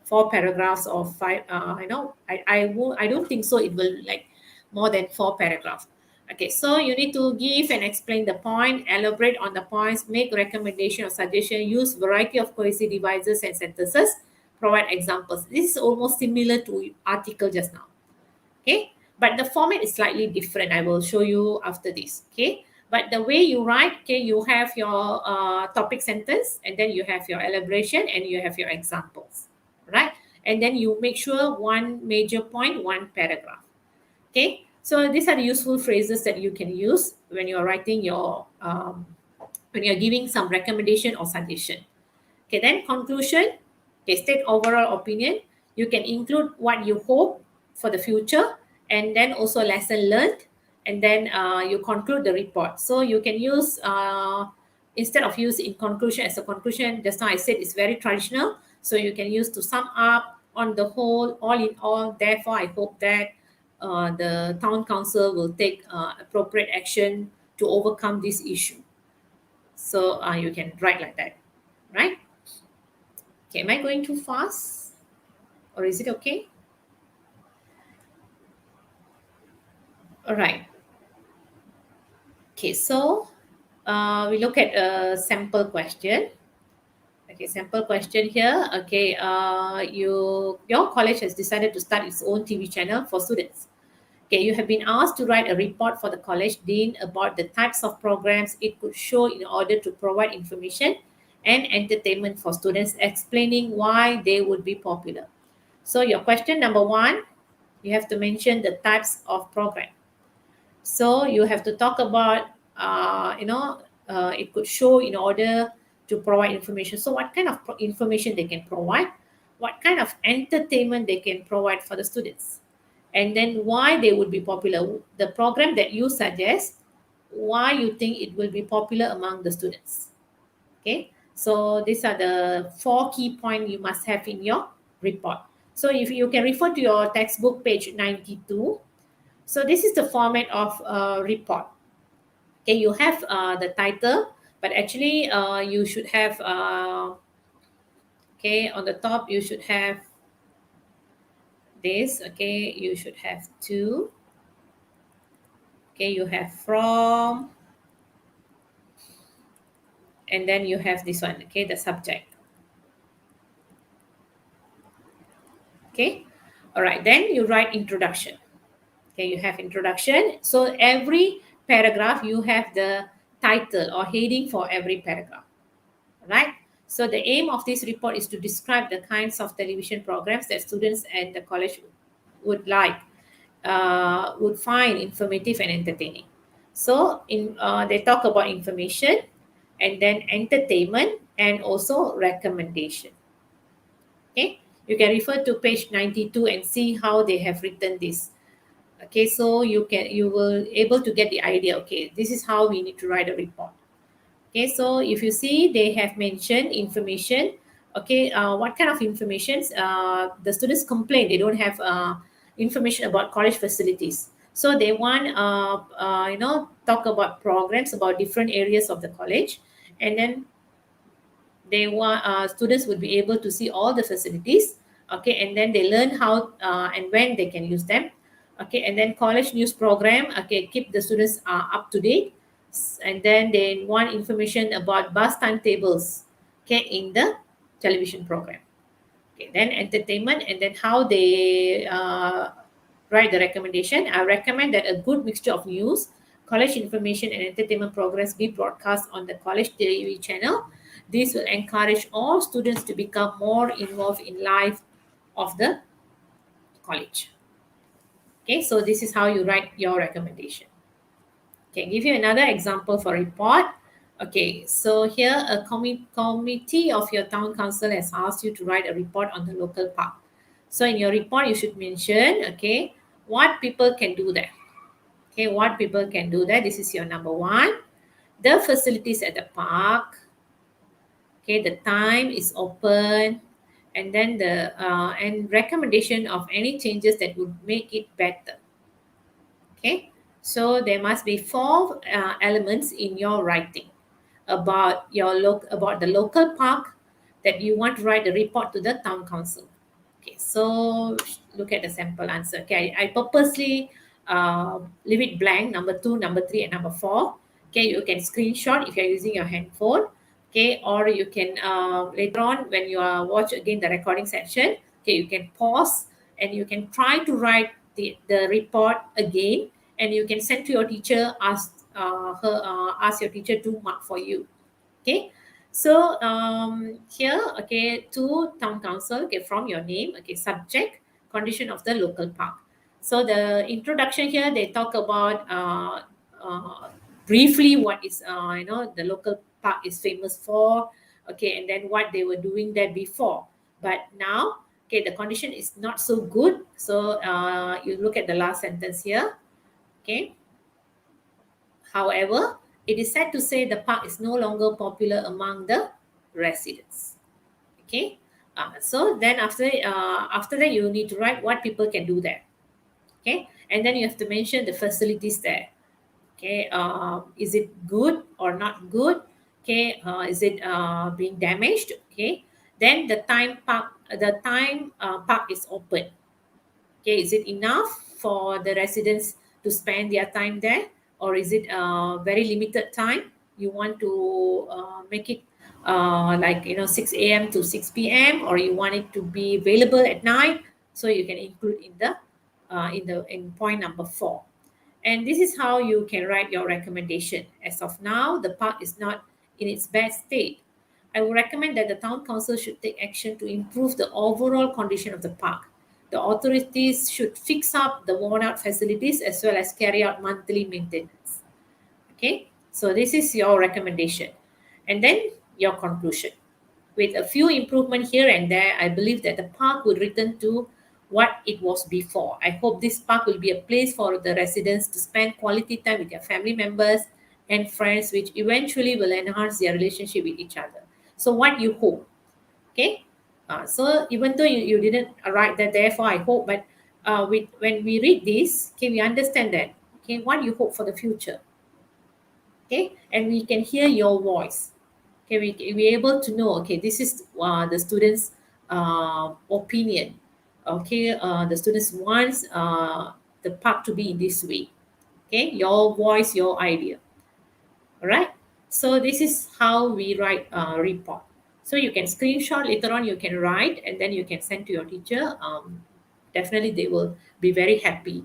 four paragraphs or five. I don't think so. It will like more than four paragraphs. Okay, so you need to give and explain the point, elaborate on the points, make recommendation or suggestion, use variety of cohesive devices and sentences, provide examples. This is almost similar to article just now. Okay, but the format is slightly different. I will show you after this. Okay, but the way you write, okay, you have your topic sentence, and then you have your elaboration, and you have your examples, right? And then you make sure one major point, one paragraph. Okay, so these are the useful phrases that you can use when you're writing your when you're giving some recommendation or suggestion. Okay, then conclusion. Okay, state overall opinion. You can include what you hope for the future, and then also lesson learned, and then you conclude the report. So you can use instead of using conclusion as a conclusion. Just now I said it's very traditional, so you can use to sum up on the whole, all in all. Therefore, I hope that the town council will take appropriate action to overcome this issue. So you can write like that, right? Okay, am I going too fast or is it okay? All right. Okay, so we look at a sample question. Okay, sample question here. Okay, your college has decided to start its own TV channel for students. Okay, you have been asked to write a report for the college dean about the types of programs it could show in order to provide information and entertainment for students, explaining why they would be popular. So your question number one, you have to mention the types of program. So you have to talk about, it could show in order to provide information. So what kind of information they can provide, what kind of entertainment they can provide for the students, and then why they would be popular. The program that you suggest, why you think it will be popular among the students. Okay, so these are the four key points you must have in your report. So if you can refer to your textbook page 92. So this is the format of report. Okay, you have the title, but actually you should have, okay, on the top you should have this. Okay, you should have two. Okay, you have from, and then you have this one. Okay, the subject. Okay, all right, then you write introduction. Okay, you have introduction. So every paragraph you have the title or heading for every paragraph. Right? So the aim of this report is to describe the kinds of television programs that students at the college would like, would find informative and entertaining. So they talk about information and then entertainment and also recommendation. Okay, you can refer to page 92 and see how they have written this. Okay, so you will able to get the idea. Okay, this is how we need to write a report. Okay, so if you see they have mentioned information. Okay, what kind of information? The students complain they don't have information about college facilities. So they want, talk about programs about different areas of the college, and then they want, students would be able to see all the facilities. Okay, and then they learn how and when they can use them. Okay, and then college news program. Okay, keep the students up to date. And then they want information about bus timetables. Okay, in the television program. Okay, then entertainment, and then how they write the recommendation. I recommend that a good mixture of news, college information, and entertainment programs be broadcast on the college TV channel. This will encourage all students to become more involved in life of the college. Okay, so this is how you write your recommendation. Okay, give you another example for report. Okay, so here a committee of your town council has asked you to write a report on the local park. So in your report, you should mention, okay, what people can do there. Okay, what people can do there. This is your number one. The facilities at the park. Okay, the time is open, and then the and recommendation of any changes that would make it better. Okay, so there must be four elements in your writing about about the local park that you want to write a report to the town council. Okay, so look at the sample answer. Okay, I purposely leave it blank, number two, number three, and number four. Okay, you can screenshot if you're using your handphone. Okay, or you can later on when you watch again the recording section. Okay, you can pause and you can try to write the report again, and you can send to your teacher, ask your teacher to mark for you. Okay, so here, okay, to town council. Okay, from your name. Okay, subject, condition of the local park. So the introduction here, they talk about briefly what is the local park is famous for. Okay, and then what they were doing there before, but now, okay, the condition is not so good. So you look at the last sentence here. Okay, however, it is sad to say the park is no longer popular among the residents. Okay, so then after that you need to write what people can do there. Okay, and then you have to mention the facilities there. Okay, is it good or not good? Okay, is it being damaged? Okay, then the time park is open. Okay, is it enough for the residents to spend their time there, or is it very limited time? You want to make it like 6 a.m. to 6 p.m., or you want it to be available at night, so you can include in the in point number 4. And this is how you can write your recommendation. As of now, the park is not in its best state. I would recommend that the town council should take action to improve the overall condition of the park. The authorities should fix up the worn out facilities as well as carry out monthly maintenance. Okay, so this is your recommendation. And then your conclusion. With a few improvement here and there, I believe that the park will return to what it was before. I hope this park will be a place for the residents to spend quality time with their family members and friends, which eventually will enhance their relationship with each other. So, what you hope? Okay. So even though you didn't write that, therefore I hope, but when we read this, okay, we understand that. Okay, what you hope for the future? Okay, and we can hear your voice. Okay, we able to know, okay, this is the students opinion. Okay, the students wants the park to be in this way. Okay, your voice, your idea. All right, so this is how we write a report. So you can screenshot later on, you can write, and then you can send to your teacher. Definitely they will be very happy.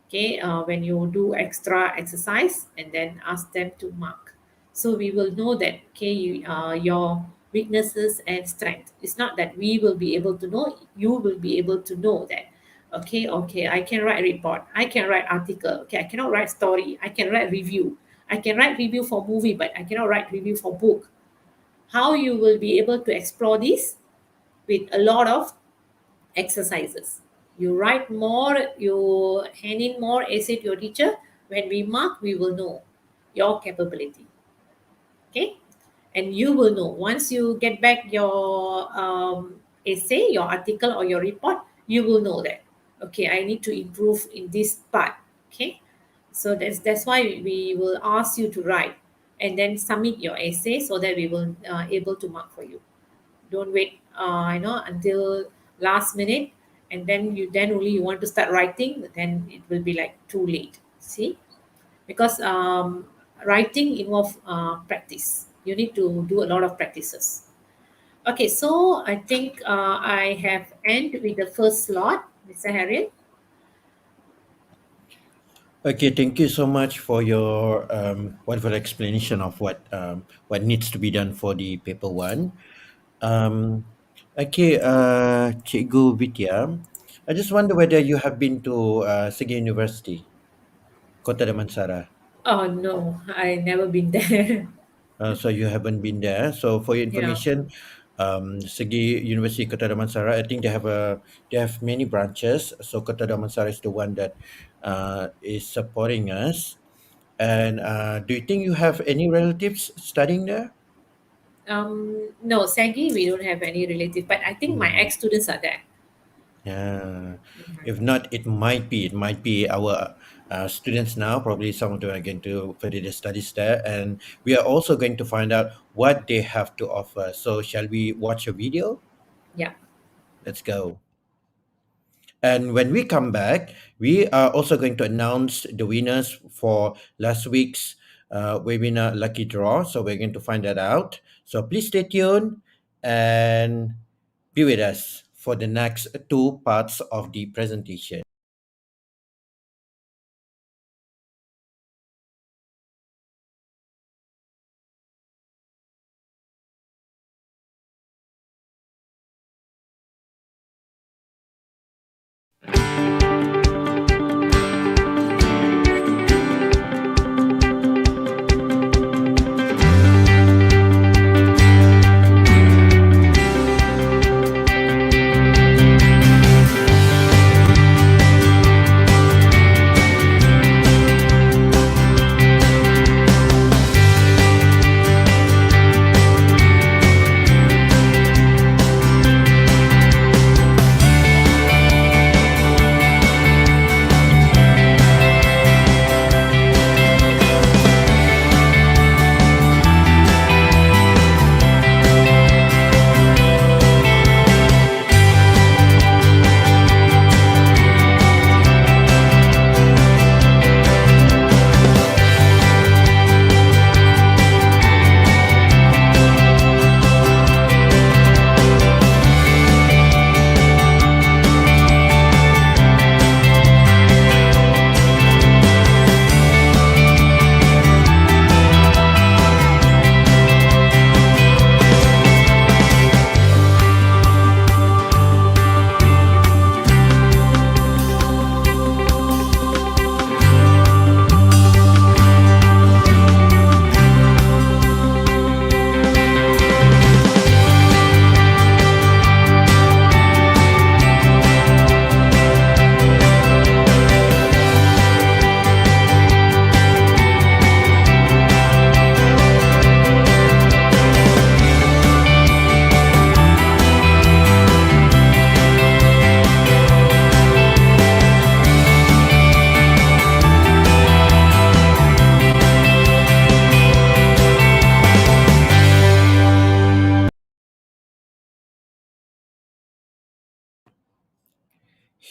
Okay, when you do extra exercise and then ask them to mark, so we will know that, okay, your weaknesses and strength. It's not that we will be able to know, you will be able to know that, okay, I can write report, I can write article, okay, I cannot write story, I can write review, I can write review for movie, but I cannot write review for book. How you will be able to explore this? With a lot of exercises. You write more, you hand in more essay to your teacher. When we mark, we will know your capability. Okay? And you will know once you get back your essay, your article, or your report, you will know that, okay, I need to improve in this part. Okay? So that's why we will ask you to write and then submit your essay so that we will able to mark for you. Don't wait until last minute, and then only you want to start writing, then it will be like too late. See, because writing involve practice. You need to do a lot of practices. Okay, so I think I have end with the first slot, Mr. Harriet. Okay, thank you so much for your wonderful explanation of what needs to be done for the paper one. Um, okay, Cikgu Vidya, I just wonder whether you have been to SEGi University, Kota Damansara. Oh no, I never been there. So you haven't been there. So for your Yeah. information, Segi University Kota Damansara, I think they have many branches. So Kota Damansara is the one that is supporting us. And do you think you have any relatives studying there? No, SEGi, we don't have any relative, but I think my Hmm. ex students are there. Yeah. If not, it might be our students now. Probably some of them are going to further their studies there, and we are also going to find out what they have to offer. So, shall we watch a video? Yeah. Let's go. And when we come back, we are also going to announce the winners for last week's webinar lucky draw. So we're going to find that out. So please stay tuned and be with us for the next two parts of the presentation.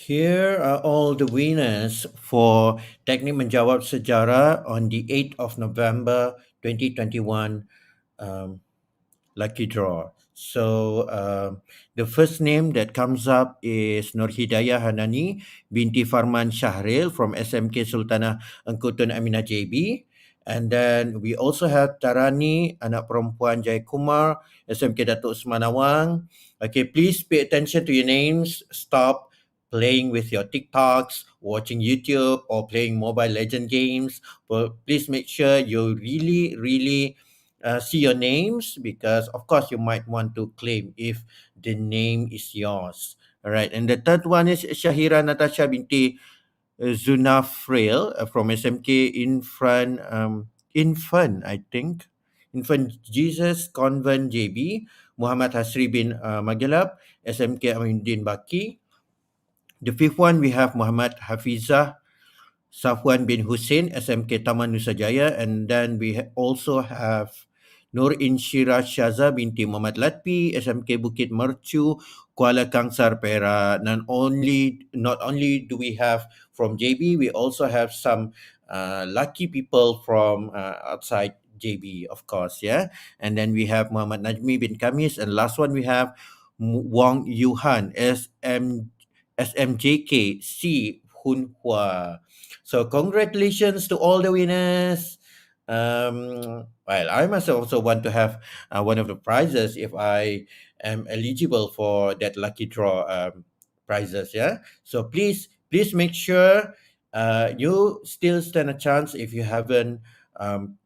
Here are all the winners for Teknik Menjawab Sejarah on the 8th of November 2021 um, lucky draw. So the first name that comes up is Nur Hidayah Hanani binti Farman Shahril from SMK Sultanah Angkutun Aminah JB. And then we also have Tarani, anak perempuan Jayakumar, SMK Datuk Usman Awang. Okay, please pay attention to your names. Stop playing with your TikToks, watching YouTube, or playing Mobile Legend games. But please make sure you really see your names, because of course you might want to claim if the name is yours. All right, and the third one is Shahira Natasha binti Zunafrail from SMK Infant, I think, Infant Jesus Convent JB. Muhammad Hasri bin Magelab, SMK Aminuddin Baki. The fifth one we have Muhammad Hafizah Safwan bin Hussein, SMK Taman Nusajaya. And then we also have Nur Inshira Shaza binti Muhammad Latpi, SMK Bukit Mercu, Kuala Kangsar, Perak. Not only do we have from JB, we also have some lucky people from outside JB, of course, yeah. And then we have Muhammad Najmi bin Kamis, and last one we have Wang Yuhan, SMJK C Hunhua. So congratulations to all the winners. Well, I must also want to have one of the prizes if I am eligible for that lucky draw prizes. Yeah. So please make sure you still stand a chance if you haven't um,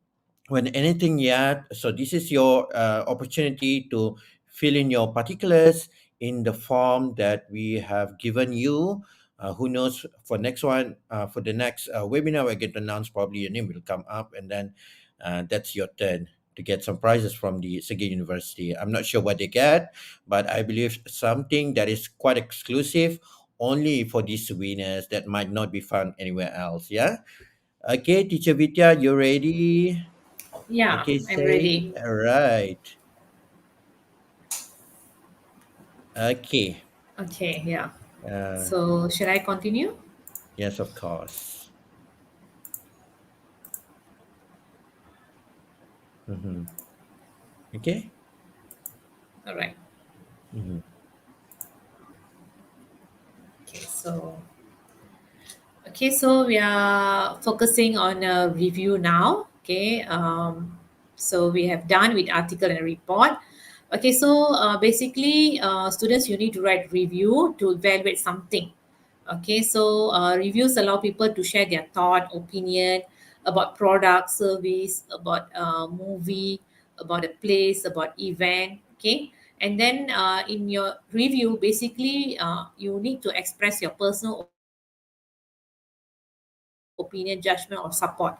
when anything yet. So this is your opportunity to fill in your particulars in the form that we have given you. Who knows, for next one, for the next webinar, we're going to announce, probably your name will come up, and then that's your turn to get some prizes from the SEGi University. I'm not sure what they get, but I believe something that is quite exclusive only for these winners that might not be found anywhere else. Yeah. Okay, Teacher Vidya, you ready? Yeah, Okay, I'm say ready. right. Okay. Okay, yeah. Uh, So should I continue? yes, of course. Mm-hmm. Okay. All right. Mm-hmm. Okay, so we are focusing on a review now. Okay, so we have done with article and report. Okay, so basically, students, you need to write review to evaluate something. Okay, so reviews allow people to share their thought, opinion about product, service, about movie, about a place, about event. Okay, and then in your review, basically, you need to express your personal opinion, judgment, or support.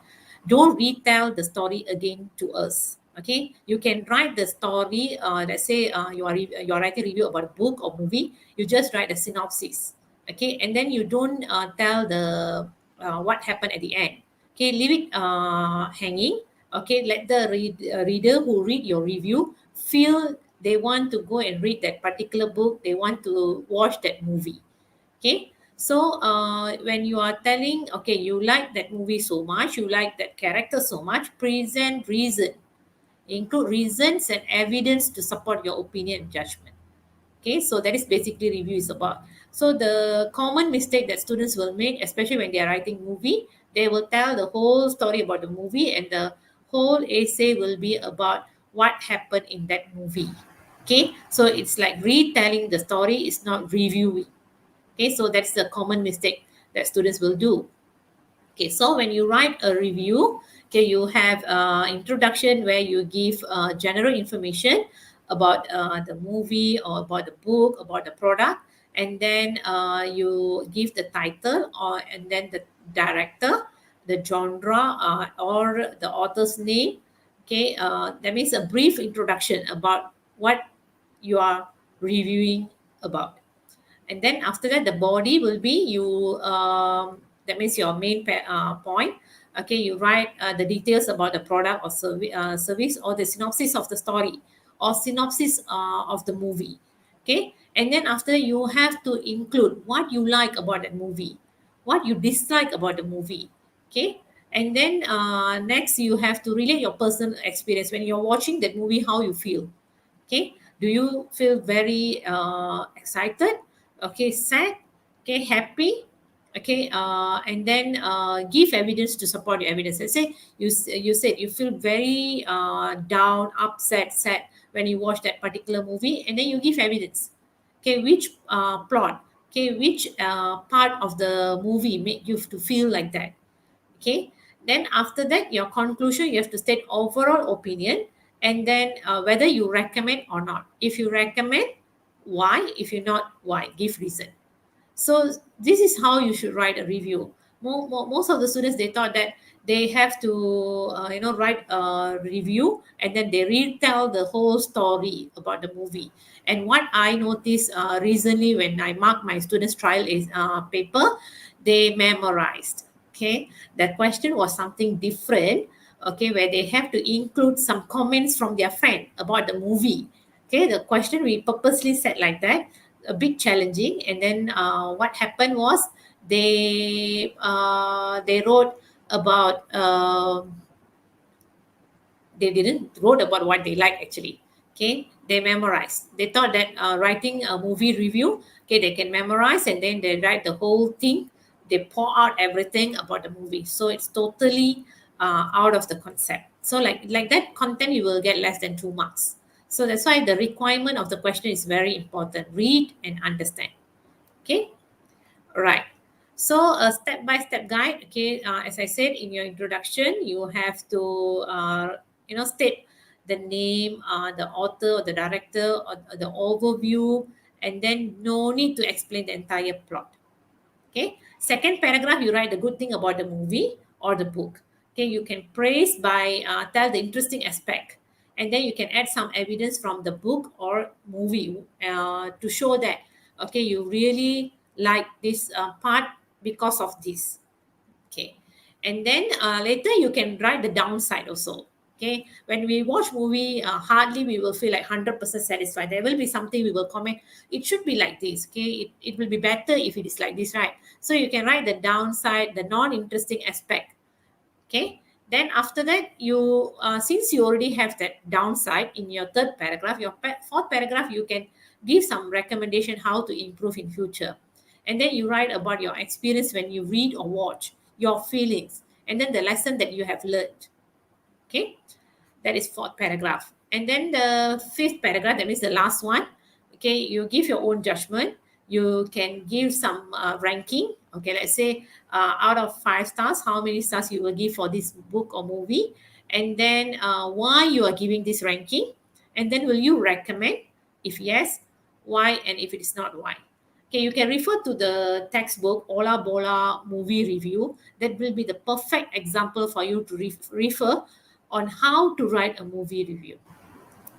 Don't retell the story again to us. Okay, you can write the story. Let's say you are writing review about a book or movie. You just write a synopsis. Okay, and then you don't tell what happened at the end. Okay, leave it hanging. Okay, let the reader who read your review feel they want to go and read that particular book. They want to watch that movie. Okay, so when you are telling, okay, you like that movie so much, you like that character so much, present reason, include reasons and evidence to support your opinion and judgment. Okay, so that is basically review is about. So the common mistake that students will make, especially when they are writing movie, they will tell the whole story about the movie, and the whole essay will be about what happened in that movie. Okay, so it's like retelling the story, is not reviewing. Okay, so that's the common mistake that students will do. Okay, so when you write a review, okay, you have introduction where you give general information about the movie or about the book, about the product, and then you give the title, or and then the director, the genre, or the author's name. Okay, that means a brief introduction about what you are reviewing about. And then after that, the body will be you, that means your main point. Okay, you write the details about the product or service, or the synopsis of the story, or synopsis of the movie. Okay, and then after you have to include what you like about that movie, what you dislike about the movie. Okay, and then next you have to relate your personal experience when you're watching that movie, how you feel. Okay, do you feel very excited, okay, sad, okay, happy, okay, and then give evidence to support your evidence. Let's say you said you feel very down, upset, sad when you watch that particular movie, and then you give evidence. Okay, which plot, okay, which part of the movie made you to feel like that. Okay, then after that your conclusion, you have to state overall opinion, and then whether you recommend or not. If you recommend, why? If you not, why? Give reason. So this is how you should write a review. Most of the students, they thought that they have to write a review and then they retell the whole story about the movie. And what I noticed recently when I marked my students trial is paper, they memorized. Okay, the question was something different. Okay, where they have to include some comments from their friend about the movie. Okay, the question we purposely set like that, a bit challenging. And then what happened was they wrote about they didn't wrote about what they like actually. Okay, they memorized. They thought that writing a movie review, okay, they can memorize and then they write the whole thing. They pour out everything about the movie, so it's totally out of the concept. So like that content, you will get less than 2 marks. So that's why the requirement of the question is very important: read and understand. Okay, right. So a step-by-step guide. Okay, as I said in your introduction, you have to state the name, the author, or the director, or the overview, and then no need to explain the entire plot. Okay. Second paragraph, you write the good thing about the movie or the book. Okay. You can praise by tell the interesting aspect, and then you can add some evidence from the book or movie to show that okay, you really like this part because of this. Okay, and then later you can write the downside also. Okay, when we watch movie, hardly we will feel like 100% satisfied. There will be something we will comment, it should be like this. Okay, it will be better if it is like this, right? So you can write the downside, the non-interesting aspect. Okay, then after that, you since you already have that downside in your third paragraph, your fourth paragraph, you can give some recommendation how to improve in future. And then you write about your experience when you read or watch, your feelings, and then the lesson that you have learned. Okay, that is fourth paragraph. And then the fifth paragraph, that means the last one. Okay, you give your own judgment. You can give some ranking. Okay, let's say out of 5 stars, how many stars you will give for this book or movie, and then why you are giving this ranking, and then will you recommend? If yes, why? And if it is not, why? Okay, you can refer to the textbook Ola Bola movie review. That will be the perfect example for you to refer on how to write a movie review.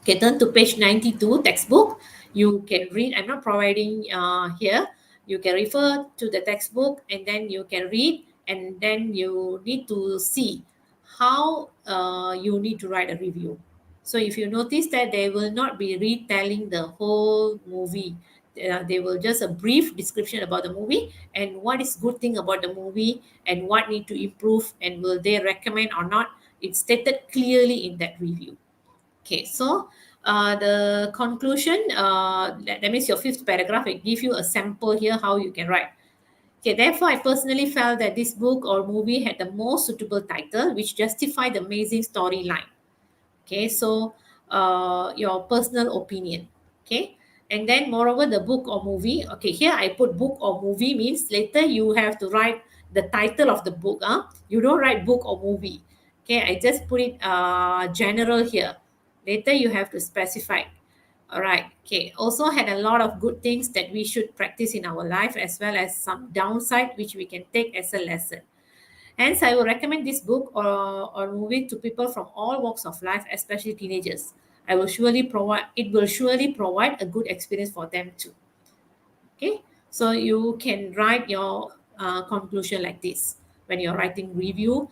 Okay, turn to page 92 textbook. You can read. I'm not providing here. You can refer to the textbook and then you can read, and then you need to see how you need to write a review. So if you notice that they will not be retelling the whole movie, they will just a brief description about the movie and what is good thing about the movie and what need to improve and will they recommend or not. It's stated clearly in that review. Okay, so the conclusion, that means your fifth paragraph, it gives you a sample here how you can write. Okay, therefore, I personally felt that this book or movie had the most suitable title, which justified the amazing storyline. Okay, so your personal opinion. Okay, and then moreover, the book or movie. Okay, here I put book or movie means later you have to write the title of the book. You don't write book or movie. Okay, I just put it general here. Later you have to specify. All right. Okay. Also had a lot of good things that we should practice in our life, as well as some downside which we can take as a lesson. Hence, I will recommend this book or movie to people from all walks of life, especially teenagers. It will surely provide a good experience for them too. Okay, so you can write your conclusion like this when you're writing review,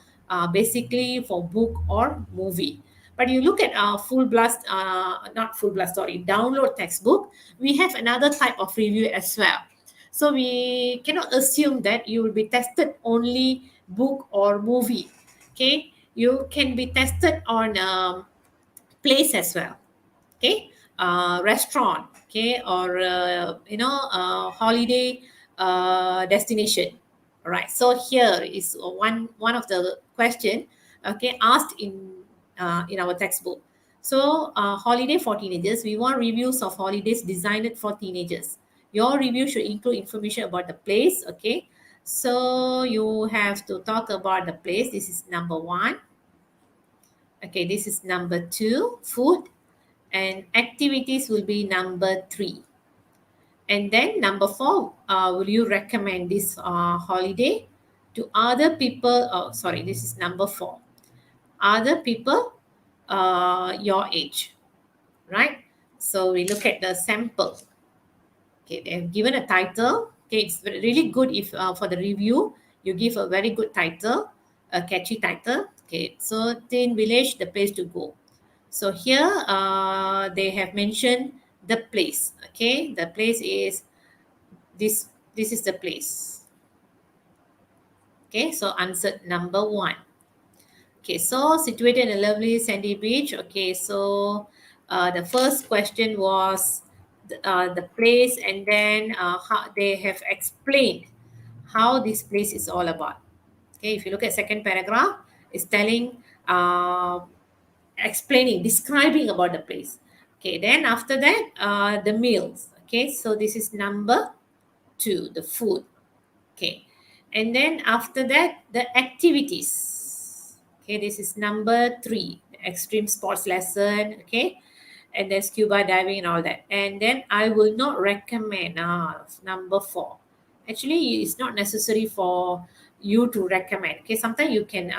basically for book or movie. But you look at our full blast, not full blast, sorry, download textbook, we have another type of review as well. So we cannot assume that you will be tested only book or movie. Okay, you can be tested on place as well. Okay, restaurant, okay, or holiday destination. All right, so here is one of the question, okay, asked in our textbook. So holiday for teenagers, we want reviews of holidays designed for teenagers. Your review should include information about the place. Okay, so you have to talk about the place. This is number one. Okay, this is number two, food, and activities will be number three. And then number four, will you recommend this holiday to other people? Oh, sorry, this is number four. Other people your age, right? So we look at the sample. Okay, they have given a title. Okay, it's really good if for the review you give a very good title, a catchy title. Okay, so Teen Village, the place to go. So here they have mentioned the place. Okay, the place is this. This is the place. Okay, so answer number one. Okay, so situated in a lovely sandy beach. Okay, so the first question was the place, and then how they have explained how this place is all about. Okay, if you look at second paragraph, it's telling, explaining, describing about the place. Okay, then after that, the meals. Okay, so this is number two, the food. Okay, and then after that, the activities. Okay, this is number three, the extreme sports lesson. Okay, and then scuba diving and all that. And then I will not recommend, number four. Actually, it's not necessary for you to recommend. Okay, sometimes you can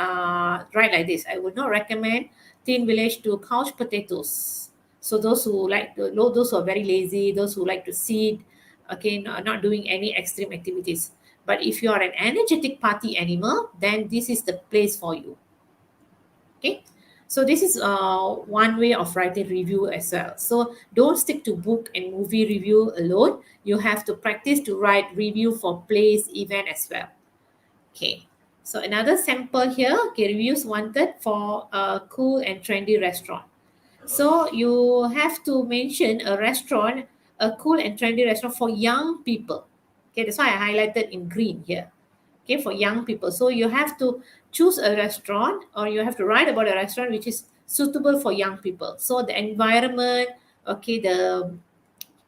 write like this: I would not recommend Teen Village to couch potatoes. So those who those who are very lazy, those who like to sit, okay, not doing any extreme activities. But if you are an energetic party animal, then this is the place for you. Okay, so this is one way of writing review as well. So don't stick to book and movie review alone. You have to practice to write review for place, event as well. Okay, so another sample here. Okay, reviews wanted for a cool and trendy restaurant. So you have to mention a restaurant, a cool and trendy restaurant for young people. Okay, that's why I highlighted in green here. Okay, for young people. So you have to choose a restaurant, or you have to write about a restaurant which is suitable for young people. So the environment, okay, the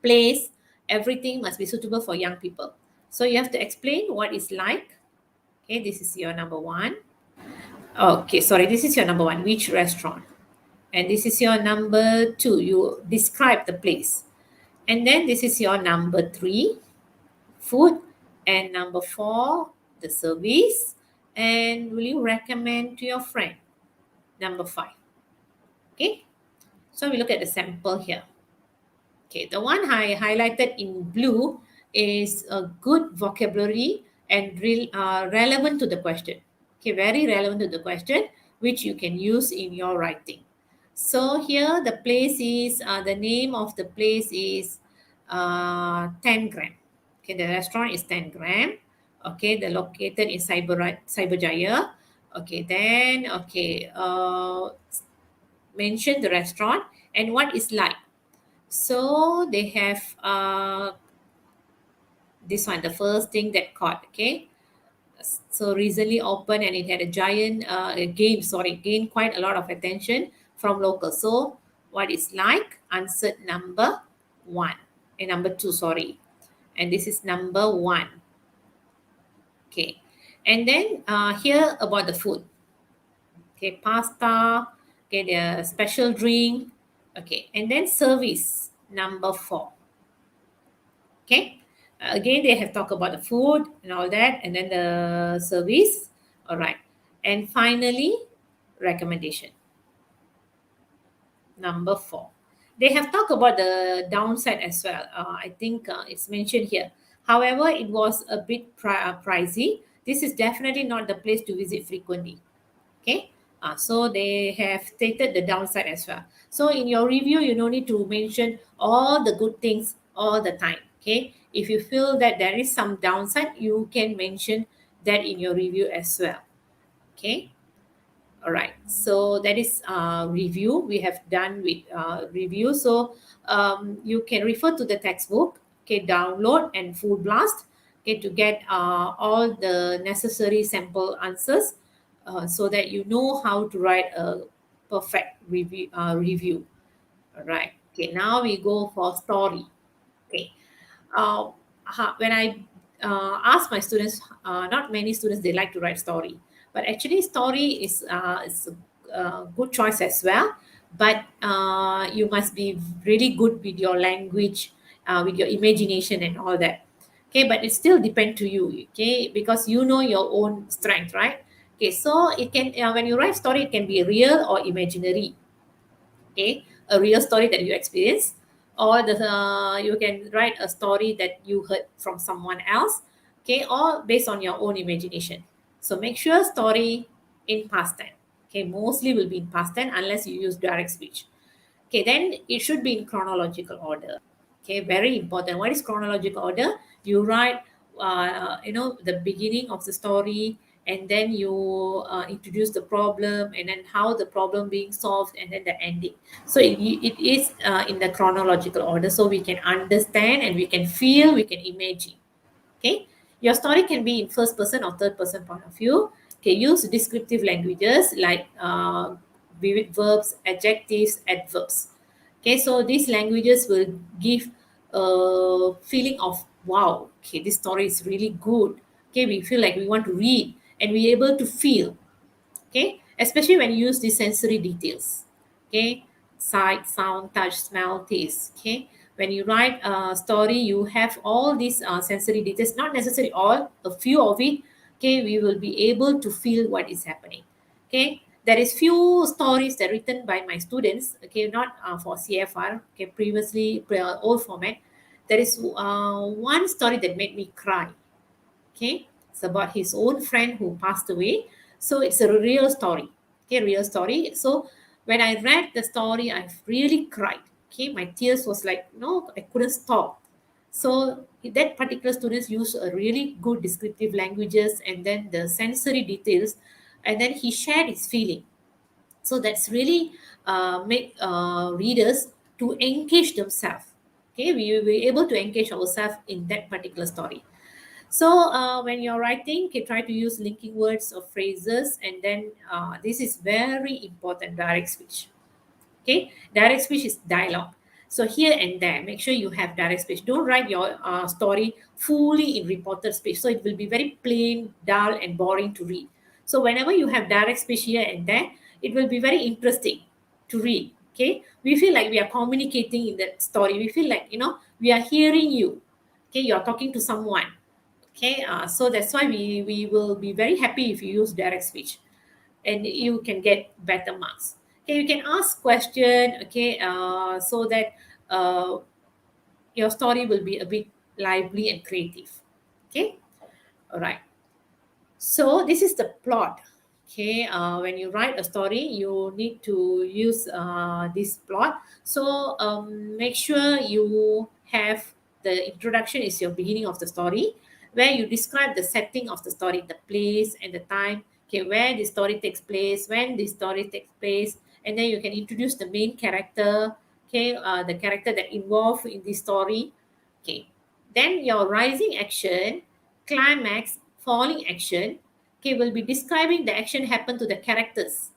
place, everything must be suitable for young people. So you have to explain what it's like. Okay, this is your number one. Okay, sorry, this is your number one, which restaurant? And this is your number two, you describe the place. And then this is your number three, food. And number four, the service. And will you recommend to your friend? Number five. Okay, so we look at the sample here. Okay, the one I highlighted in blue is a good vocabulary and relevant to the question. Okay, very relevant to the question, which you can use in your writing. So here the place is, the name of the place is 10 gram. Okay, the restaurant is 10 gram. Okay, they're located in Cyberjaya. Okay, then, okay, mention the restaurant and what it's like. So they have this one, the first thing that caught. Okay, so recently opened and it had a giant gained quite a lot of attention from locals. So what it's like, answered number one and number two, sorry, and this is number one. Okay, and then here about the food. Okay, pasta. Okay, the special drink. Okay, and then service, number four. Okay, again they have talked about the food and all that, and then the service. All right, and finally recommendation, number four. They have talked about the downside as well. I think it's mentioned here. However, it was a bit pricey. This is definitely not the place to visit frequently. Okay, So they have stated the downside as well. So in your review, you don't need to mention all the good things all the time. Okay. If you feel that there is some downside, you can mention that in your review as well. Okay. All right. So that is review. We have done with review. So you can refer to the textbook. Okay. Download and full blast. Okay. To get all the necessary sample answers, so that you know how to write a perfect review. All right. Okay. Now we go for story. Okay. uh, when I ask my students, not many students they like to write story, but actually story is a good choice as well. But you must be really good with your language, with your imagination and all that. Okay, but it still depend to you. Okay, because you know your own strength, right? Okay, so it can when you write story, it can be real or imaginary. Okay, a real story that you experience, or you can write a story that you heard from someone else. Okay, or based on your own imagination. So make sure story in past tense. Okay, mostly will be in past tense unless you use direct speech. Okay, then it should be in chronological order. Okay, very important. What is chronological order? You write, the beginning of the story, and then you introduce the problem, and then how the problem being solved, and then the ending. So it is in the chronological order, so we can understand and we can feel, we can imagine. Okay, your story can be in first person or third person point of view. Okay, use descriptive languages like vivid verbs, adjectives, adverbs. Okay, so these languages will give a feeling of wow. Okay, this story is really good. Okay, we feel like we want to read and we're able to feel. Okay, especially when you use the sensory details. Okay, sight, sound, touch, smell, taste. Okay, when you write a story, you have all these sensory details, not necessarily all, a few of it. Okay, we will be able to feel what is happening. Okay, there is few stories that written by my students. Okay, not for CFR. Okay, previously old format. There is one story that made me cry. Okay, it's about his own friend who passed away. So it's a real story. Okay, real story. So when I read the story, I really cried. Okay, my tears was like no, I couldn't stop. So that particular students use a really good descriptive languages and then the sensory details, and then he shared his feeling. So that's really make readers to engage themselves. Okay, we will be able to engage ourselves in that particular story. So when you're writing, okay, try to use linking words or phrases, and then this is very important. Direct speech. Okay, direct speech is dialogue. So here and there, make sure you have direct speech. Don't write your story fully in reported speech. So it will be very plain, dull, and boring to read. So whenever you have direct speech here and there, it will be very interesting to read. Okay, we feel like we are communicating in that story. We feel like we are hearing you. Okay, you are talking to someone. Okay, so that's why we will be very happy if you use direct speech, and you can get better marks. Okay, you can ask question. Okay, so that uh, your story will be a bit lively and creative. Okay, all right. So this is the plot. Okay, when you write a story, you need to use this plot. So make sure you have the introduction is your beginning of the story, where you describe the setting of the story, the place and the time. Okay, where the story takes place, when the story takes place, and then you can introduce the main character. Okay, the character that involved in the story. Okay, then your rising action, climax, falling action, okay, will be describing the action happened to the characters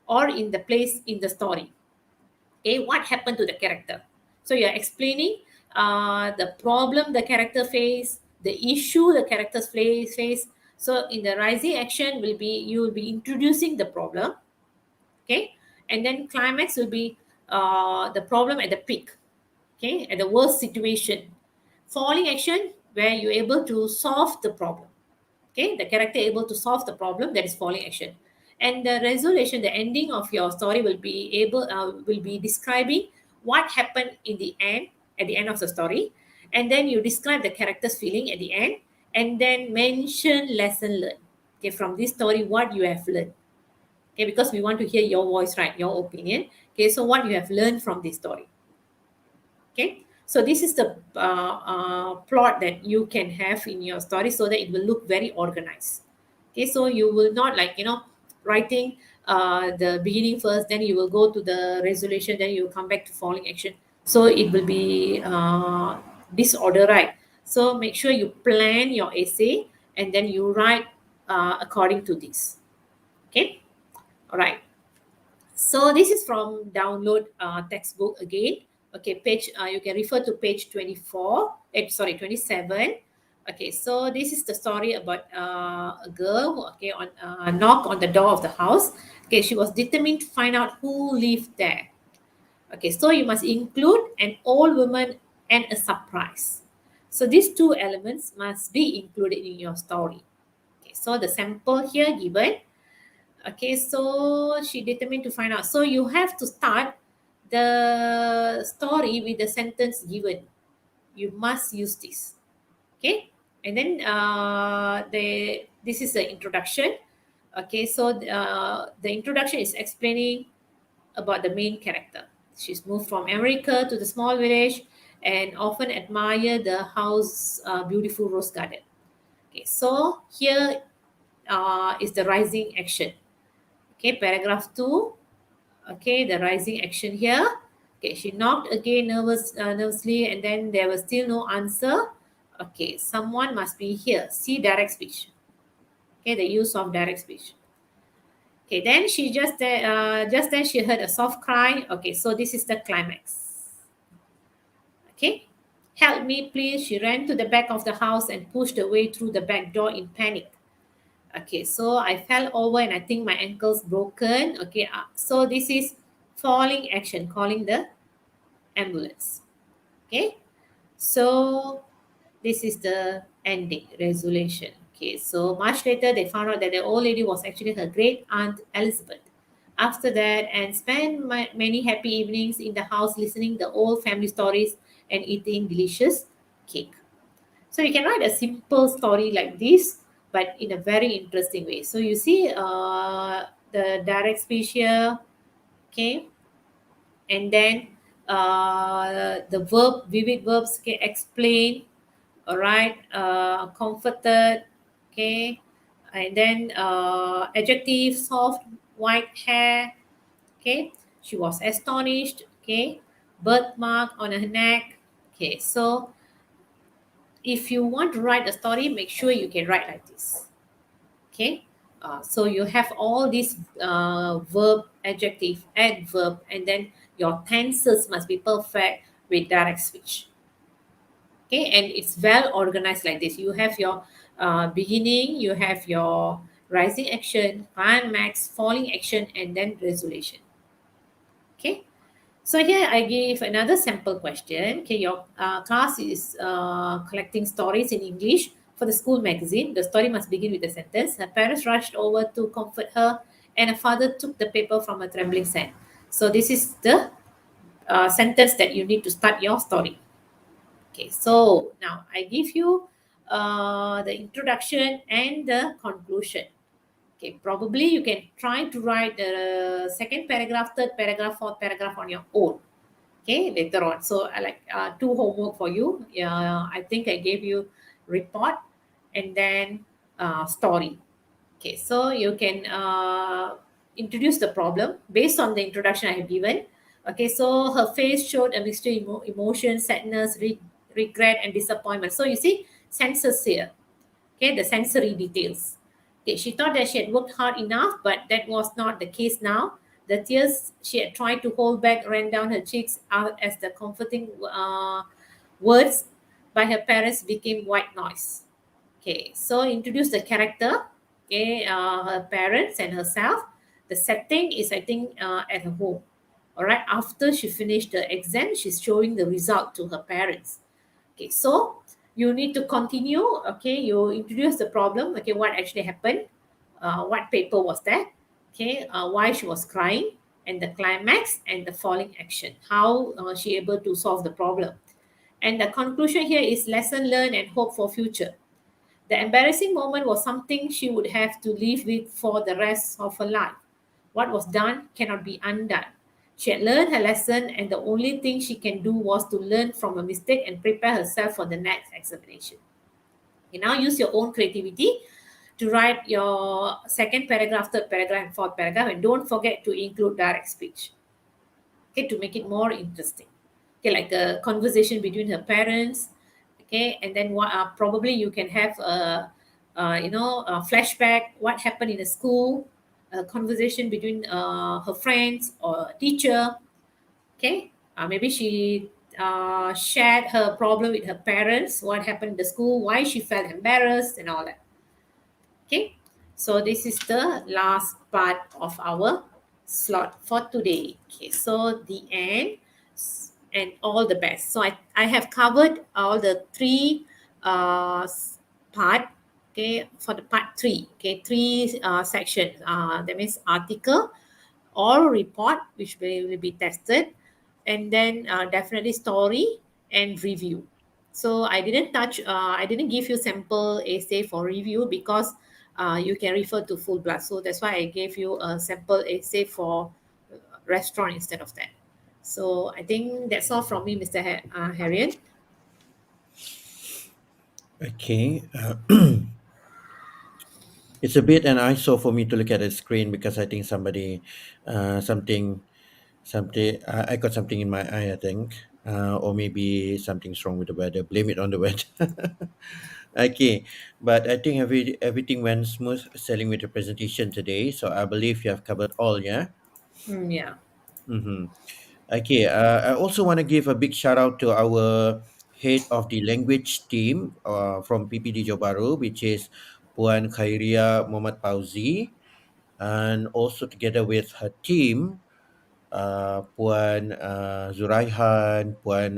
or in the place in the story. Okay, what happened to the character? So you're explaining the problem the character face, the issue the characters face. So in the rising action will be you will be introducing the problem. Okay, and then climax will be the problem at the peak. Okay, at the worst situation. Falling action where you're able to solve the problem. Okay, the character able to solve the problem, that is falling action. And the resolution, the ending of your story will be describing what happened in the end, at the end of the story, and then you describe the character's feeling at the end, and then mention lesson learned. Okay, from this story what you have learned. Okay, because we want to hear your voice, right? Your opinion. Okay, so what you have learned from this story. Okay, so this is the plot that you can have in your story so that it will look very organized. Okay, so you will not like, writing the beginning first, then you will go to the resolution, then you will come back to falling action. So it will be disorder, right? So make sure you plan your essay and then you write according to this. Okay, all right. So this is from download textbook again. Okay, page, you can refer to page 24, sorry, 27. Okay, so this is the story about a girl who, okay, on knock on the door of the house. Okay, she was determined to find out who lived there. Okay, so you must include an old woman and a surprise. So these two elements must be included in your story. Okay, so the sample here given. Okay, so she determined to find out. So you have to start the story with the sentence given. You must use this. Okay, and then this is the introduction. Okay, so the introduction is explaining about the main character. She's moved from America to the small village and often admire the house beautiful rose garden. Okay, so here is the rising action. Okay, paragraph 2. Okay, the rising action here. Okay, she knocked again nervously, and then there was still no answer. Okay, someone must be here. See direct speech. Okay, the use of direct speech. Okay, then just then she heard a soft cry. Okay, so this is the climax. Okay, help me, please. She ran to the back of the house and pushed her way through the back door in panic. Okay, so I fell over and I think my ankle's broken. Okay, so this is falling action, calling the ambulance. Okay, so this is the ending resolution. Okay, so much later they found out that the old lady was actually her great aunt Elizabeth. After that, and spent many happy evenings in the house listening the old family stories and eating delicious cake. So you can write a simple story like this, but in a very interesting way. So you see the direct speech here, okay, and then the vivid verbs, okay, explain, all right, comforted, okay, and then adjective, soft, white hair, okay, she was astonished, okay, birthmark on her neck, okay. So if you want to write a story, make sure you can write like this. Okay. So you have all these verb, adjective, adverb, and then your tenses must be perfect with direct speech. Okay, and it's well organized like this. You have your beginning, you have your rising action, climax, falling action, and then resolution. Okay. So here I give another sample question. Okay, your class is collecting stories in English for the school magazine. The story must begin with a sentence. Her parents rushed over to comfort her, and her father took the paper from a trembling hand. So this is the sentence that you need to start your story. Okay, so now I give you the introduction and the conclusion. Okay, probably you can try to write the second paragraph, third paragraph, fourth paragraph on your own. Okay, later on. So I like two homework for you. I think I gave you report and then story. Okay, so you can introduce the problem based on the introduction I have given. Okay, so her face showed a mixture emotion, sadness, regret, and disappointment. So you see senses here. Okay, the sensory details. Okay, she thought that she had worked hard enough, but that was not the case now. The tears she had tried to hold back ran down her cheeks out as the comforting words by her parents became white noise. Okay, so introduce the character, okay, her parents and herself. The setting is, I think, at her home. All right, after she finished the exam, she's showing the result to her parents. Okay, so you need to continue. Okay, you introduce the problem. Okay, what actually happened? What paper was that? Okay, why she was crying, and the climax and the falling action. How she able to solve the problem? And the conclusion here is lesson learned and hope for future. The embarrassing moment was something she would have to live with for the rest of her life. What was done cannot be undone. She had learned her lesson, and the only thing she can do was to learn from a mistake and prepare herself for the next examination. You now use your own creativity to write your second paragraph, third paragraph, and fourth paragraph, and don't forget to include direct speech. Okay, to make it more interesting. Okay, like a conversation between her parents. Okay, and then what? Probably you can have a flashback. What happened in the school? A conversation between her friends or teacher. Okay, maybe she shared her problem with her parents. What happened in the school? Why she felt embarrassed and all that. Okay, so this is the last part of our slot for today. Okay, so the end and all the best. So I have covered all the three part. Okay, for the part three. Okay, three sections. That means article, or report, which will be tested, and then definitely story and review. So I didn't give you sample essay for review because you can refer to full blast. So that's why I gave you a sample essay for restaurant instead of that. So I think that's all from me, Mr. Harriet. Okay. It's a bit an eyesore for me to look at the screen because I think somebody, something, I got something in my eye, I think. Or maybe something's wrong with the weather. Blame it on the weather. Okay, but I think everything went smooth sailing with the presentation today. So I believe you have covered all, yeah? Yeah. Mm-hmm. Okay, I also want to give a big shout out to our head of the language team from PPD Johor Bahru, which is Puan Khairia Muhammad Pauzi, and also together with her team, Puan Zuraihan, Puan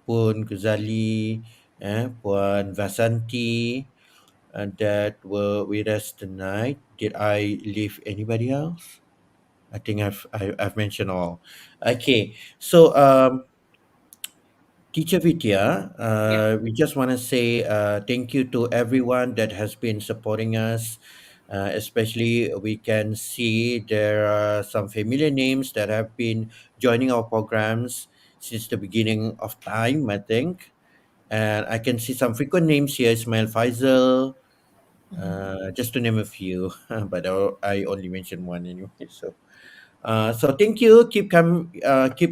Pun Ghazali, Puan Vasanti, that were with us tonight. Did I leave anybody else? I think I've mentioned all. Okay, so Teacher Vidya, Yeah. we just want to say thank you to everyone that has been supporting us. Especially, we can see there are some familiar names that have been joining our programs since the beginning of time, I think. And I can see some frequent names here: Ismail Faisal, just to name a few. But I only mentioned one anyway. So thank you. Keep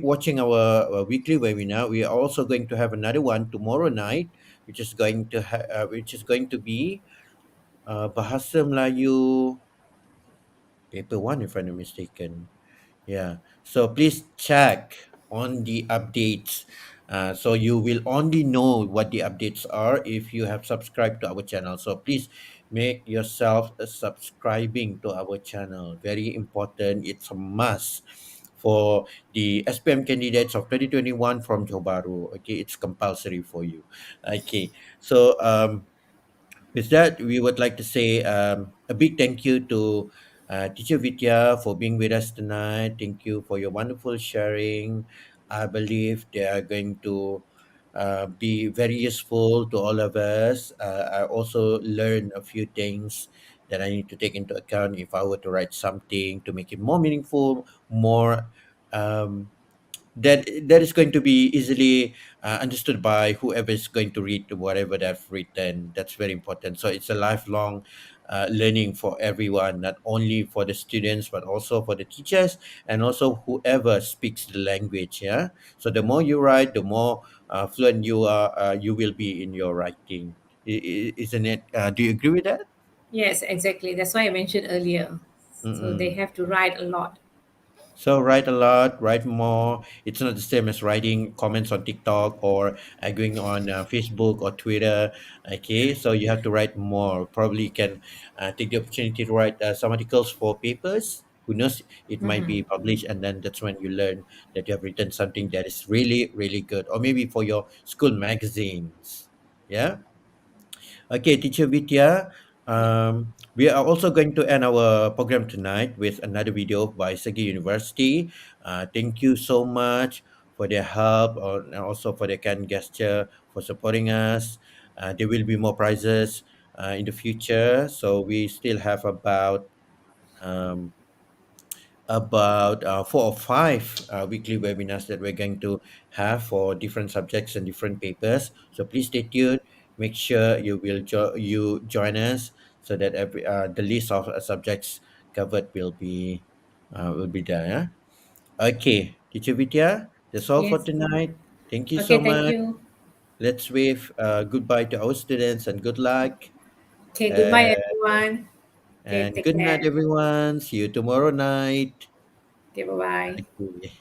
watching our weekly webinar. We are also going to have another one tomorrow night, which is going to be Bahasa Melayu paper one, if I'm not mistaken. Yeah. So please check on the updates. So you will only know what the updates are if you have subscribed to our channel. So please make yourself a subscribing to our channel. Very important. It's a must for the SPM candidates of 2021 from Johor Bahru. Okay, it's compulsory for you. Okay. So with that, we would like to say a big thank you to Teacher Vidya for being with us tonight. Thank you for your wonderful sharing. I believe they are going to be very useful to all of us. I also learned a few things that I need to take into account if I were to write something to make it more meaningful, more um, that is going to be easily understood by whoever is going to read whatever they've written. That's very important. So it's a lifelong learning for everyone, not only for the students but also for the teachers and also whoever speaks the language. Yeah. So the more you write, the more fluent you are. You will be in your writing. Isn't it? Do you agree with that? Yes, exactly. That's why I mentioned earlier. So they Mm-mm. have to write a lot. So write a lot, write more. It's not the same as writing comments on TikTok or going on Facebook or Twitter. Okay, so you have to write more. Probably you can take the opportunity to write some articles for papers. Who knows? It might Mhm. be published, and then that's when you learn that you have written something that is really, really good. Or maybe for your school magazines. Yeah. Okay, Teacher Vidya, Yeah. we are also going to end our program tonight with another video by SEGi University. Thank you so much for their help and also for their kind gesture for supporting us. There will be more prizes in the future. So we still have about um, about 4 or 5 weekly webinars that we're going to have for different subjects and different papers. So please stay tuned. Make sure you join us so that the list of subjects covered will be there. Yeah? Okay, Teacher Vidya, that's all for Yes. tonight. Thank you so Okay, thank much. you. Let's wave goodbye to our students and good luck. Okay, goodbye, Uh, everyone. Okay, and take good night, care. everyone. See you tomorrow night. Okay, bye bye. Okay.